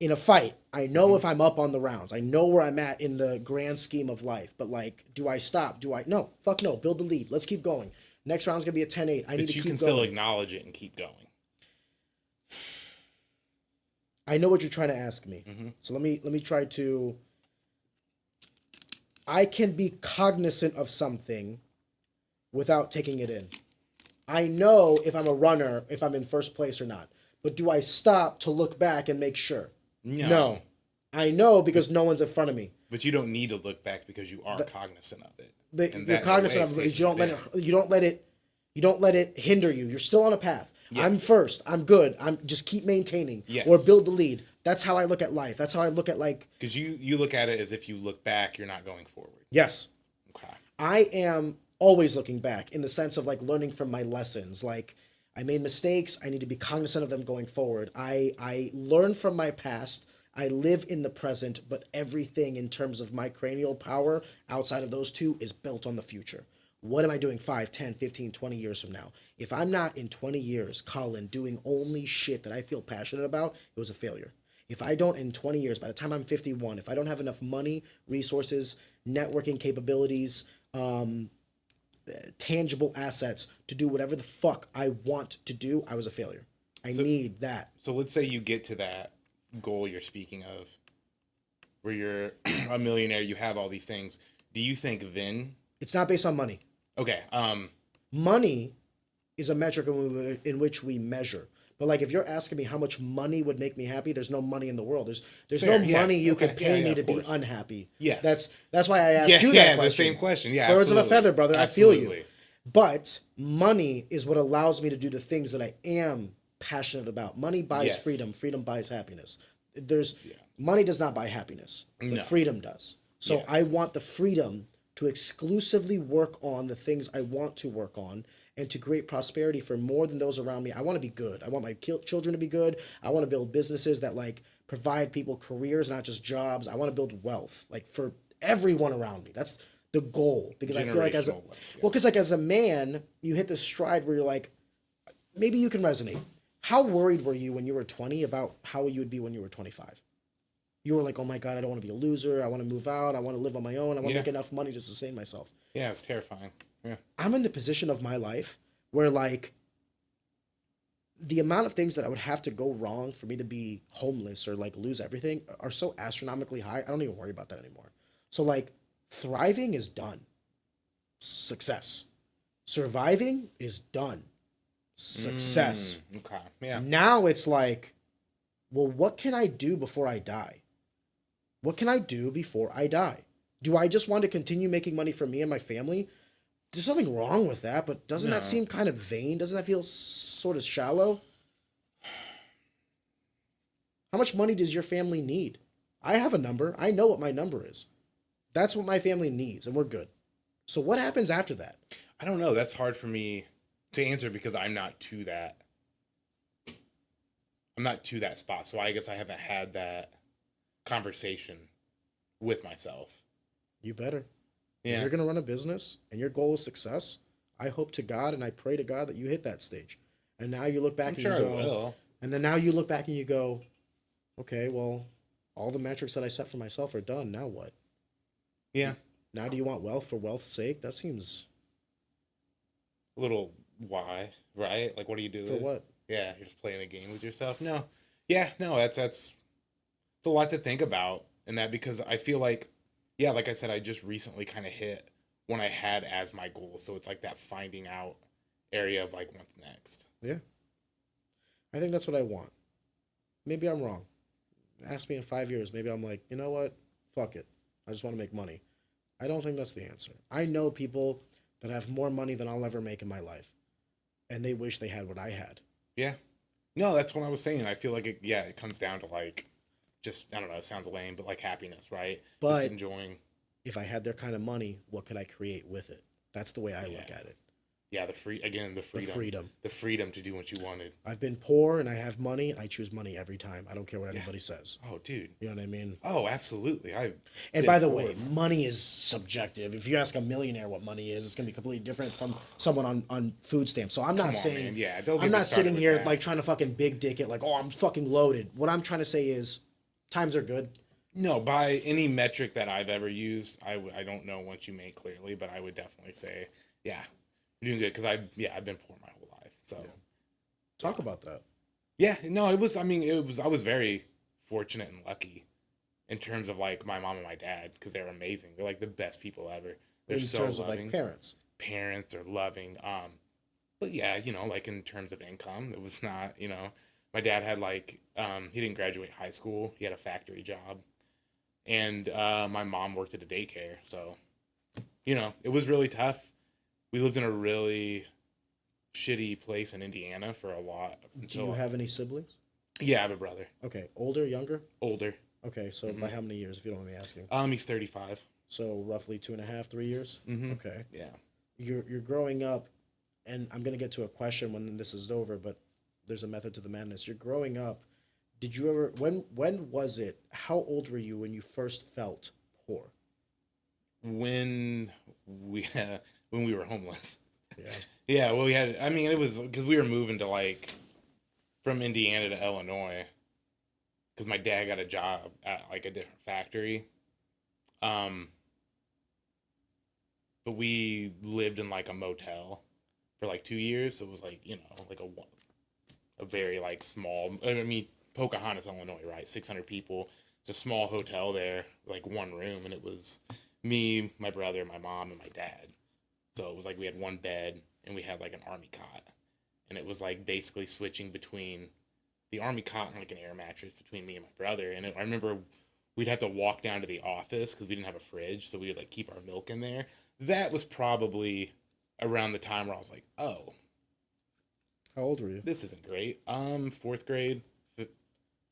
in a fight. I know if I'm up on the rounds. I know where I'm at in the grand scheme of life. But like, do I stop? No, fuck no. Build the lead. Let's keep going. Next round's going to be a 10-8. I need to keep going. But you can still acknowledge it and keep going. I know what you're trying to ask me. So let me try to... I can be cognizant of something without taking it in. I know if I'm a runner, if I'm in first place or not. But do I stop to look back and make sure? No. I know because no one's in front of me. But you don't need to look back because you are cognizant of it. You're cognizant of it. You don't let it hinder you. You're still on a path. Yes. I'm first. I'm good. I'm just keep maintaining or build the lead. That's how I look at life. That's how I look at like... Because you look at it as if you look back, you're not going forward. Yes. Okay. I am always looking back in the sense of like learning from my lessons. Like I made mistakes. I need to be cognizant of them going forward. I learn from my past. I live in the present, but everything in terms of my cranial power outside of those two is built on the future. what am I doing 5, 10, 15, 20 years from now? If I'm not in 20 years, Colin, doing only shit that I feel passionate about, it was a failure. If I don't in 20 years, by the time I'm 51, if I don't have enough money, resources, networking capabilities, tangible assets to do whatever the fuck I want to do, I was a failure. I need that. So let's say you get to that goal you're speaking of, where you're a millionaire, you have all these things. Do you think then? It's not based on money. Okay. Money is a metric in which we measure. But like, if you're asking me how much money would make me happy, there's no money in the world. There's Fair, no yeah. money you Okay, could pay yeah, me of to be course. unhappy. Yes. That's why I asked you that question. The same question. Yeah, Birds of a absolutely. feather, brother. Absolutely. I feel you. But money is what allows me to do the things that I am passionate about. Money buys Yes. freedom. Freedom buys happiness. Money does not buy happiness, but No. freedom does. So Yes. I want the freedom to exclusively work on the things I want to work on and to create prosperity for more than those around me. I want to be good. I want my children to be good. I want to build businesses that like provide people careers, not just jobs. I want to build wealth like for everyone around me. That's the goal, because I feel like as a, Generational wealth, yeah. well, because like as a man, you hit this stride where you're like, maybe you can resonate. How worried were you when you were 20 about how you would be when you were 25? You were like, oh my God, I don't want to be a loser. I want to move out. I want to live on my own. I want to make enough money to sustain myself. Yeah, it's terrifying. Yeah. I'm in the position of my life where like the amount of things that I would have to go wrong for me to be homeless or like lose everything are so astronomically high. I don't even worry about that anymore. So like thriving is done. Success. Surviving is done. Success. Okay. Yeah. Now it's like, well, what can I do before I die? What can I do before I die? Do I just want to continue making money for me and my family? There's nothing wrong with that, but doesn't that seem kind of vain? Doesn't that feel sort of shallow? How much money does your family need? I have a number. I know what my number is. That's what my family needs, and we're good. So what happens after that? I don't know. That's hard for me to answer because I'm not to that. I'm not to that spot. So I guess I haven't had that conversation with myself. You better. Yeah. If you're going to run a business and your goal is success, I hope to God and I pray to God that you hit that stage. And now you look back I'm and sure you I go, will. and then now you look back and you go, okay, well, all the metrics that I set for myself are done. Now what? Yeah. Now do you want wealth for wealth's sake? That seems... A little why, right? Like, what do you do? For what? Yeah, you're just playing a game with yourself. No. Yeah, no, that's it's a lot to think about in that, because I feel like, yeah, like I said, I just recently kind of hit when I had as my goal. So it's like that finding out area of like what's next. Yeah. I think that's what I want. Maybe I'm wrong. Ask me in 5 years. Maybe I'm like, you know what? Fuck it. I just want to make money. I don't think that's the answer. I know people that have more money than I'll ever make in my life, and they wish they had what I had. Yeah. No, that's what I was saying. I feel like it comes down to like, just, I don't know, it sounds lame, but like happiness, right? But just enjoying. If I had their kind of money, what could I create with it? That's the way I look at it. Yeah, the freedom. The freedom to do what you wanted. I've been poor and I have money, and I choose money every time. I don't care what anybody says. Oh, dude. You know what I mean? Oh, absolutely. And by the way, money is subjective. If you ask a millionaire what money is, it's going to be completely different from someone on food stamps. So I'm not saying, man. Yeah, don't get I'm me not started sitting with here that. like trying to fucking big dick it, like, oh, I'm fucking loaded. What I'm trying to say is, times are good. No, by any metric that I've ever used, I don't know what you make clearly, but I would definitely say, yeah, you're doing good, because I've been poor my whole life. So Talk about that. yeah, no, I was very fortunate and lucky in terms of like my mom and my dad, because they're amazing. They're like the best people ever. They're In so terms loving. of like parents. Parents, they're loving. But yeah, like in terms of income, it was not, my dad had like, he didn't graduate high school. He had a factory job. And my mom worked at a daycare. So, it was really tough. We lived in a really shitty place in Indiana for a lot. Do you have any siblings? Yeah, I have a brother. Okay. Older, younger? Older. Okay. So by how many years, if you don't mind me asking? He's 35. So roughly 2.5, 3 years? Mm-hmm. Okay. Yeah. You're growing up, and I'm going to get to a question when this is over, but there's a method to the madness. You're growing up. Did you ever, when was it, how old were you when you first felt poor? When when we were homeless. Yeah. Yeah, well, we had. I mean, it was because we were moving to like from Indiana to Illinois because my dad got a job at like a different factory. Um, but we lived in like a motel for like 2 years, so it was like like a very like small. I mean, Pocahontas, Illinois, right? 600 people. It's a small hotel there, like one room, and it was me, my brother, my mom, and my dad. So it was like we had one bed and we had like an army cot, and it was like basically switching between the army cot and like an air mattress between me and my brother. And I remember we'd have to walk down to the office because we didn't have a fridge, so we would like keep our milk in there. That was probably around the time where I was like, oh, How old were you? this isn't great. Fourth grade. So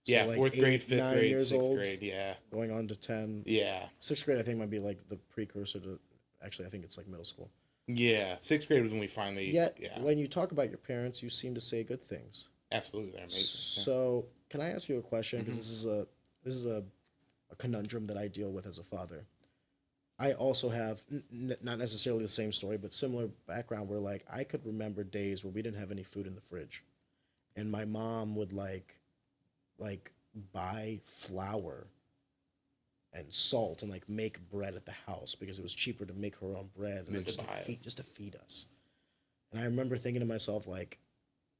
Yeah, like fourth grade, 8, fifth 9 grade, years sixth old, grade. Yeah, going on to 10. yeah, Sixth grade, I think, might be like the precursor to. Actually, I think it's like middle school. yeah. Sixth grade was when we finally. Yet, Yeah, when you talk about your parents, you seem to say good things. absolutely, they're amazing. So, can I ask you a question? Because Mhm. this is a conundrum that I deal with as a father. I also have not necessarily the same story, but similar background where like I could remember days where we didn't have any food in the fridge, and my mom would like buy flour and salt and like make bread at the house because it was cheaper to make her own bread and Than then to buy it. just to feed us. And I remember thinking to myself like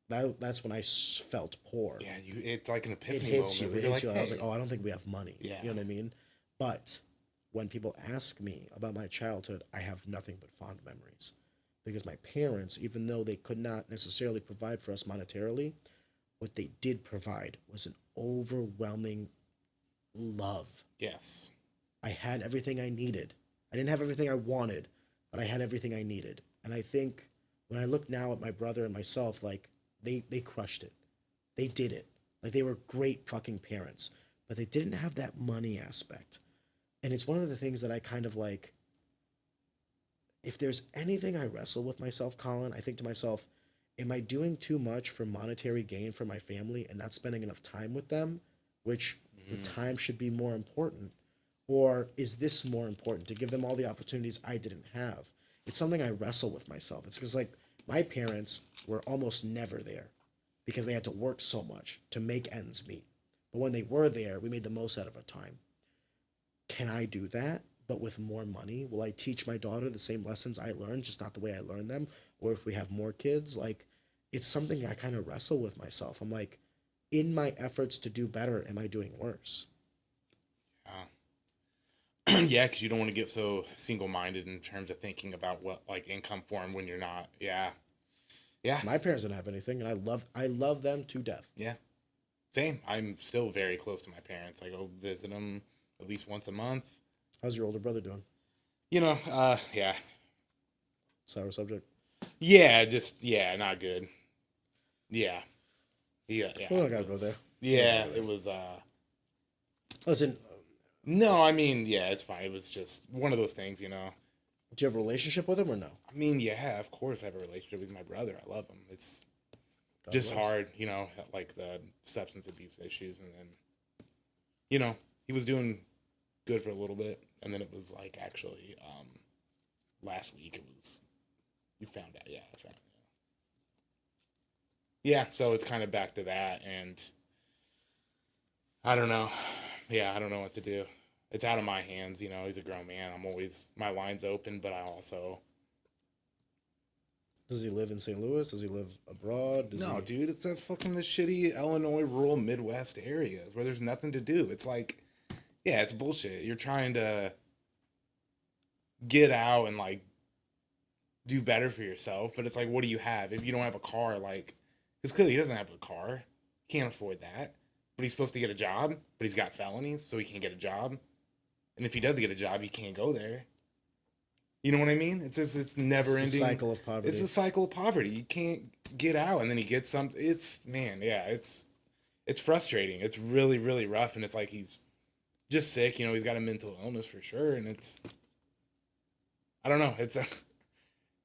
that's when I felt poor. Yeah, it's like an It epiphany hits moment. you. It You're hits you. I was hey. like, oh, I don't think we have money. Yeah. You know what I mean? But when people ask me about my childhood, I have nothing but fond memories because my parents, even though they could not necessarily provide for us monetarily, what they did provide was an overwhelming love. Yes. I had everything I needed. I didn't have everything I wanted, but I had everything I needed. And I think when I look now at my brother and myself, like they crushed it. They did it. Like they were great fucking parents, but they didn't have that money aspect. And it's one of the things that I kind of like. If there's anything I wrestle with myself, Colin, I think to myself, am I doing too much for monetary gain for my family and not spending enough time with them, which the time should be more important? Or is this more important to give them all the opportunities I didn't have? It's something I wrestle with myself. It's because, like, my parents were almost never there because they had to work so much to make ends meet. But when they were there, we made the most out of our time. Can I do that, but with more money? Will I teach my daughter the same lessons I learned, just not the way I learned them? Or if we have more kids, like, it's something I kind of wrestle with myself. I'm like, in my efforts to do better, am I doing worse? Yeah, because you don't want to get so single-minded in terms of thinking about what like income form when you're not. Yeah, yeah, My parents didn't have anything, and I love them to death. yeah. Same. I'm still very close to my parents. I go visit them at least once a month. How's your older brother doing? Yeah, Sour subject. yeah, just yeah, not good. Yeah, yeah. We don't It gotta go was- there. Yeah, go it was. Listen, No, I mean, yeah, it's fine. It was just one of those things. do you have a relationship with him or no? I mean, yeah, of course I have a relationship with my brother. I love him. It's God just bless. hard, like the substance abuse issues, and then, he was doing good for a little bit, and then it was like actually, last week it was, you found out, yeah, I found out. Yeah, so it's kind of back to that, and I don't know. Yeah, I don't know what to do. It's out of my hands, he's a grown man. My line's open, but I also, Does he live in St. Louis? Does he live abroad? no, dude, it's that fucking the shitty Illinois rural Midwest areas where there's nothing to do. It's like, yeah, it's bullshit. You're trying to get out and like do better for yourself, but it's like, what do you have if you don't have a car? Like, because clearly he doesn't have a car, can't afford that. But he's supposed to get a job, but he's got felonies, so he can't get a job. And if he does get a job, he can't go there. You know what I mean? It's never ending. It's the cycle of poverty. It's a cycle of poverty. You can't get out, and then he gets something. It's it's frustrating. It's really really rough, and it's like he's just sick. He's got a mental illness for sure, and I don't know.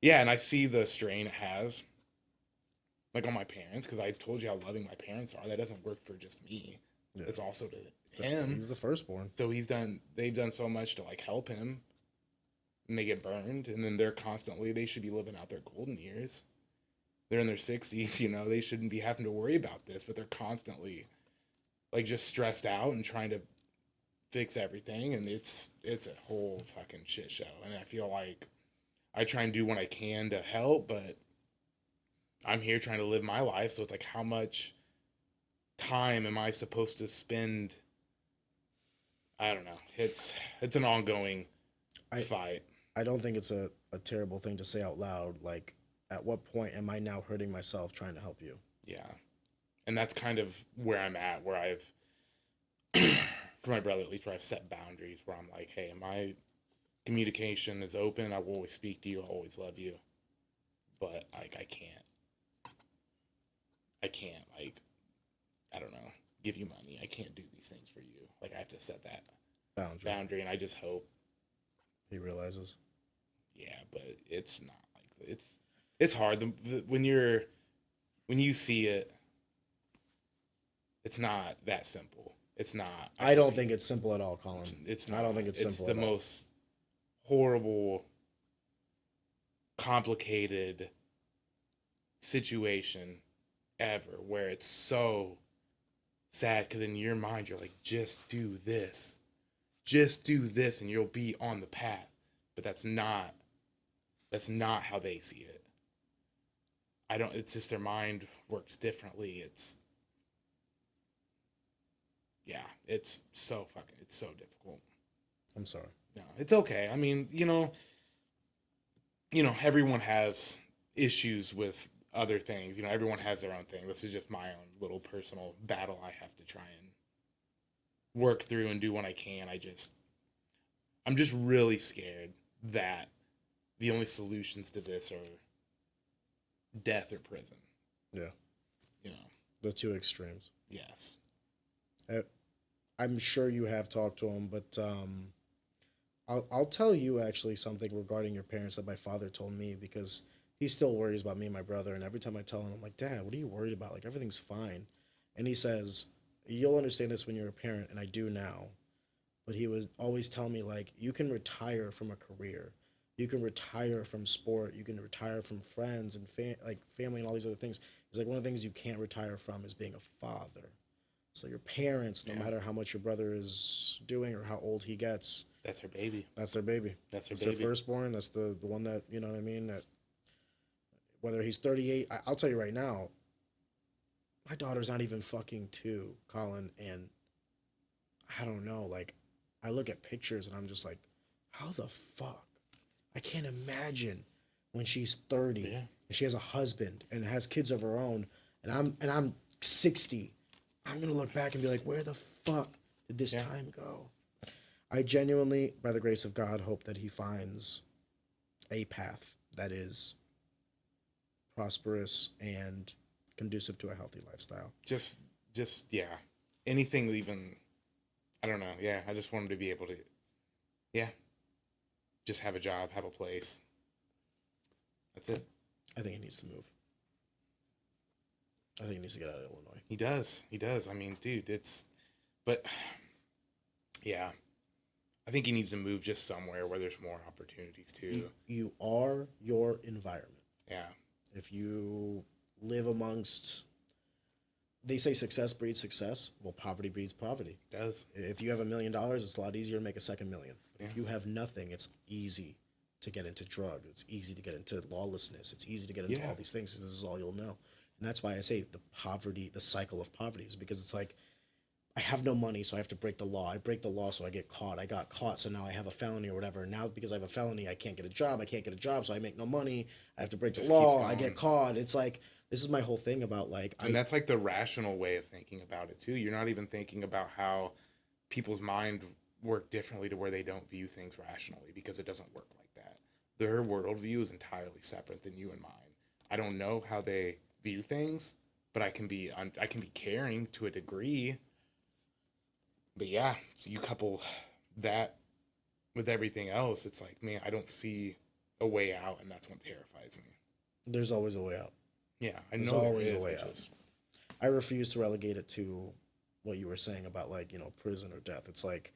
Yeah, and I see the strain it has, like on my parents, because I told you how loving my parents are. That doesn't work for just me. Yeah. It's also to him. He's the firstborn. So they've done so much to like help him. and they get burned, and then they should be living out their golden years. They're in their 60s, they shouldn't be having to worry about this, but they're constantly like just stressed out and trying to fix everything, and it's a whole fucking shit show. And I feel like I try and do what I can to help, but I'm here trying to live my life, so it's like, how much time am I supposed to spend? I don't know. It's an ongoing fight. I don't think it's a terrible thing to say out loud. Like, at what point am I now hurting myself trying to help you? Yeah. And that's kind of where I'm at, where I've, for my brother at least, where I've set boundaries, where I'm like, hey, my communication is open. I will always speak to you. I'll always love you. But, like, I can't, like, I don't know, give you money. I can't do these things for you. Like, I have to set that boundary, and I just hope he realizes. Yeah, but it's not like it's hard when you see it. It's not that simple. It's not. I don't think it's simple at all, Colin. It's not. I don't think it's simple. It's the most horrible, complicated situation ever, where it's so sad, because in your mind you're like, just do this, and you'll be on the path. But that's not how they see it. It's just their mind works differently. It's so difficult. I'm sorry. No, it's okay. I mean, everyone has issues with other things. Everyone has their own thing. This is just my own little personal battle I have to try and work through and do what I can. I'm just really scared that the only solutions to this are death or prison. Yeah. The two extremes. Yes. I'm sure you have talked to him, but I'll tell you actually something regarding your parents that my father told me, because he still worries about me and my brother. And every time I tell him, I'm like, Dad, what are you worried about? Like, everything's fine. And he says, you'll understand this when you're a parent, and I do now. But he was always telling me, like, you can retire from a career. You can retire from sport. You can retire from friends and family and all these other things. It's like, one of the things you can't retire from is being a father. So your parents, no matter how much your brother is doing or how old he gets, that's her baby. That's their baby. That's their firstborn. That's the one that, you know what I mean? That whether he's 38, I'll tell you right now, my daughter's not even fucking 2, Colin, and I don't know, like, I look at pictures and I'm just like, how the fuck? I can't imagine when she's 30 and she has a husband and has kids of her own, and I'm 60. I'm gonna look back and be like, where the fuck did this time go? I genuinely, by the grace of God, hope that he finds a path that is prosperous and conducive to a healthy lifestyle. Just anything, even, I don't know. Yeah, I just want him to be able to, just have a job, have a place. That's it. I think he needs to move. I think he needs to get out of Illinois. He does. I mean, dude, I think he needs to move just somewhere where there's more opportunities too. You are your environment. Yeah. If you live amongst, they say success breeds success. Well, poverty breeds poverty. It does. If you have $1 million, it's a lot easier to make a second million. But if you have nothing, it's easy to get into drugs. It's easy to get into lawlessness. It's easy to get into all these things. This is all you'll know. And that's why I say the cycle of poverty is because it's like, I have no money, so I have to break the law. I break the law, so I get caught. I got caught, so now I have a felony or whatever. And now because I have a felony, I can't get a job. So I make no money. I have to break the law. I get caught. It's like, this is my whole thing about, like... And that's like the rational way of thinking about it, too. You're not even thinking about how people's mind work differently to where they don't view things rationally, because it doesn't work like that. Their worldview is entirely separate than you and mine. I don't know how they view things, but I can be caring to a degree. But yeah, so you couple that with everything else, it's like, man, I don't see a way out, and that's what terrifies me. There's always a way out. Yeah, I know there's always a way out. I refuse to relegate it to what you were saying about, like, prison or death. It's like,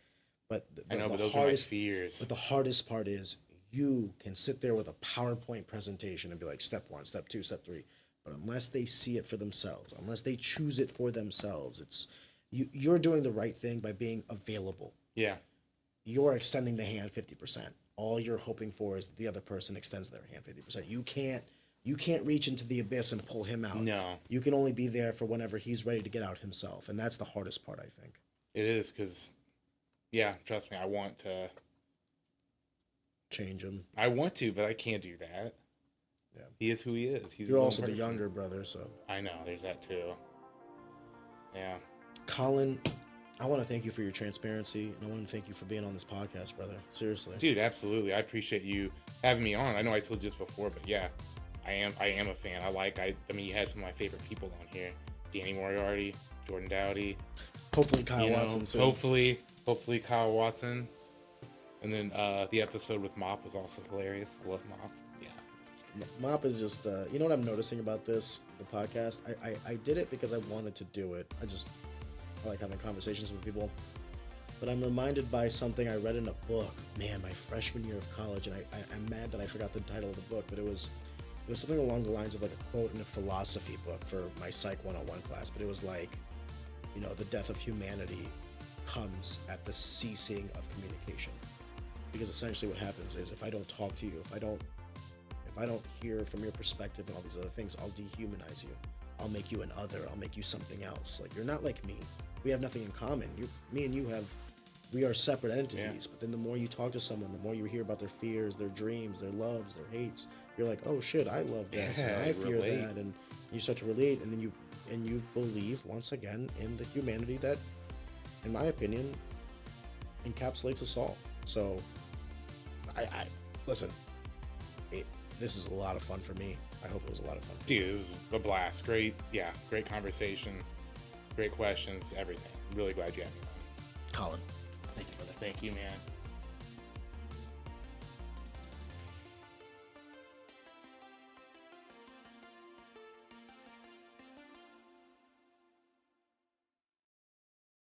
but but those are my fears. But the hardest part is you can sit there with a PowerPoint presentation and be like, step 1, step 2, step 3. But unless they see it for themselves, unless they choose it for themselves, it's you're doing the right thing by being available. Yeah. You're extending the hand 50%. All you're hoping for is that the other person extends their hand 50%. You can't reach into the abyss and pull him out. No. You can only be there for whenever he's ready to get out himself, and that's the hardest part, I think. It is, because, yeah, trust me, I want to change him. I want to, but I can't do that. Yeah. He is who he is. He's You're also the younger brother, so. I know, there's that too. Yeah. Colin, I want to thank you for your transparency, and I want to thank you for being on this podcast, brother. Seriously. Dude, absolutely. I appreciate you having me on. I know I told you this before, but yeah, I am a fan. I mean, you had some of my favorite people on here. Danny Moriarty, Jordan Dowdy. Hopefully Kyle Watson soon. Hopefully Kyle Watson. And then the episode with Mop was also hilarious. I love Mop. Yeah. Mop is just, you know what I'm noticing about the podcast? I did it because I wanted to do it. I like having conversations with people. But I'm reminded by something I read in a book, man, my freshman year of college, and I'm mad that I forgot the title of the book, but it was something along the lines of like a quote in a philosophy book for my Psych 101 class, but it was like, you know, the death of humanity comes at the ceasing of communication. Because essentially what happens is if I don't talk to you, if I don't hear from your perspective and all these other things, I'll dehumanize you. I'll make you an other. I'll make you something else. Like, you're not like me. We have nothing in common. Me and you we are separate entities. Yeah. But then the more you talk to someone, the more you hear about their fears, their dreams, their loves, their hates. You're like, oh shit, I love this, and I fear that, and you start to relate, and then you believe once again in the humanity that, in my opinion, encapsulates us all. So, I listen. This is a lot of fun for me. I hope it was a lot of fun for you. Dude, it was a blast. Great conversation, great questions, everything. I'm really glad you had me on. Colin, thank you, brother. Thank you, man.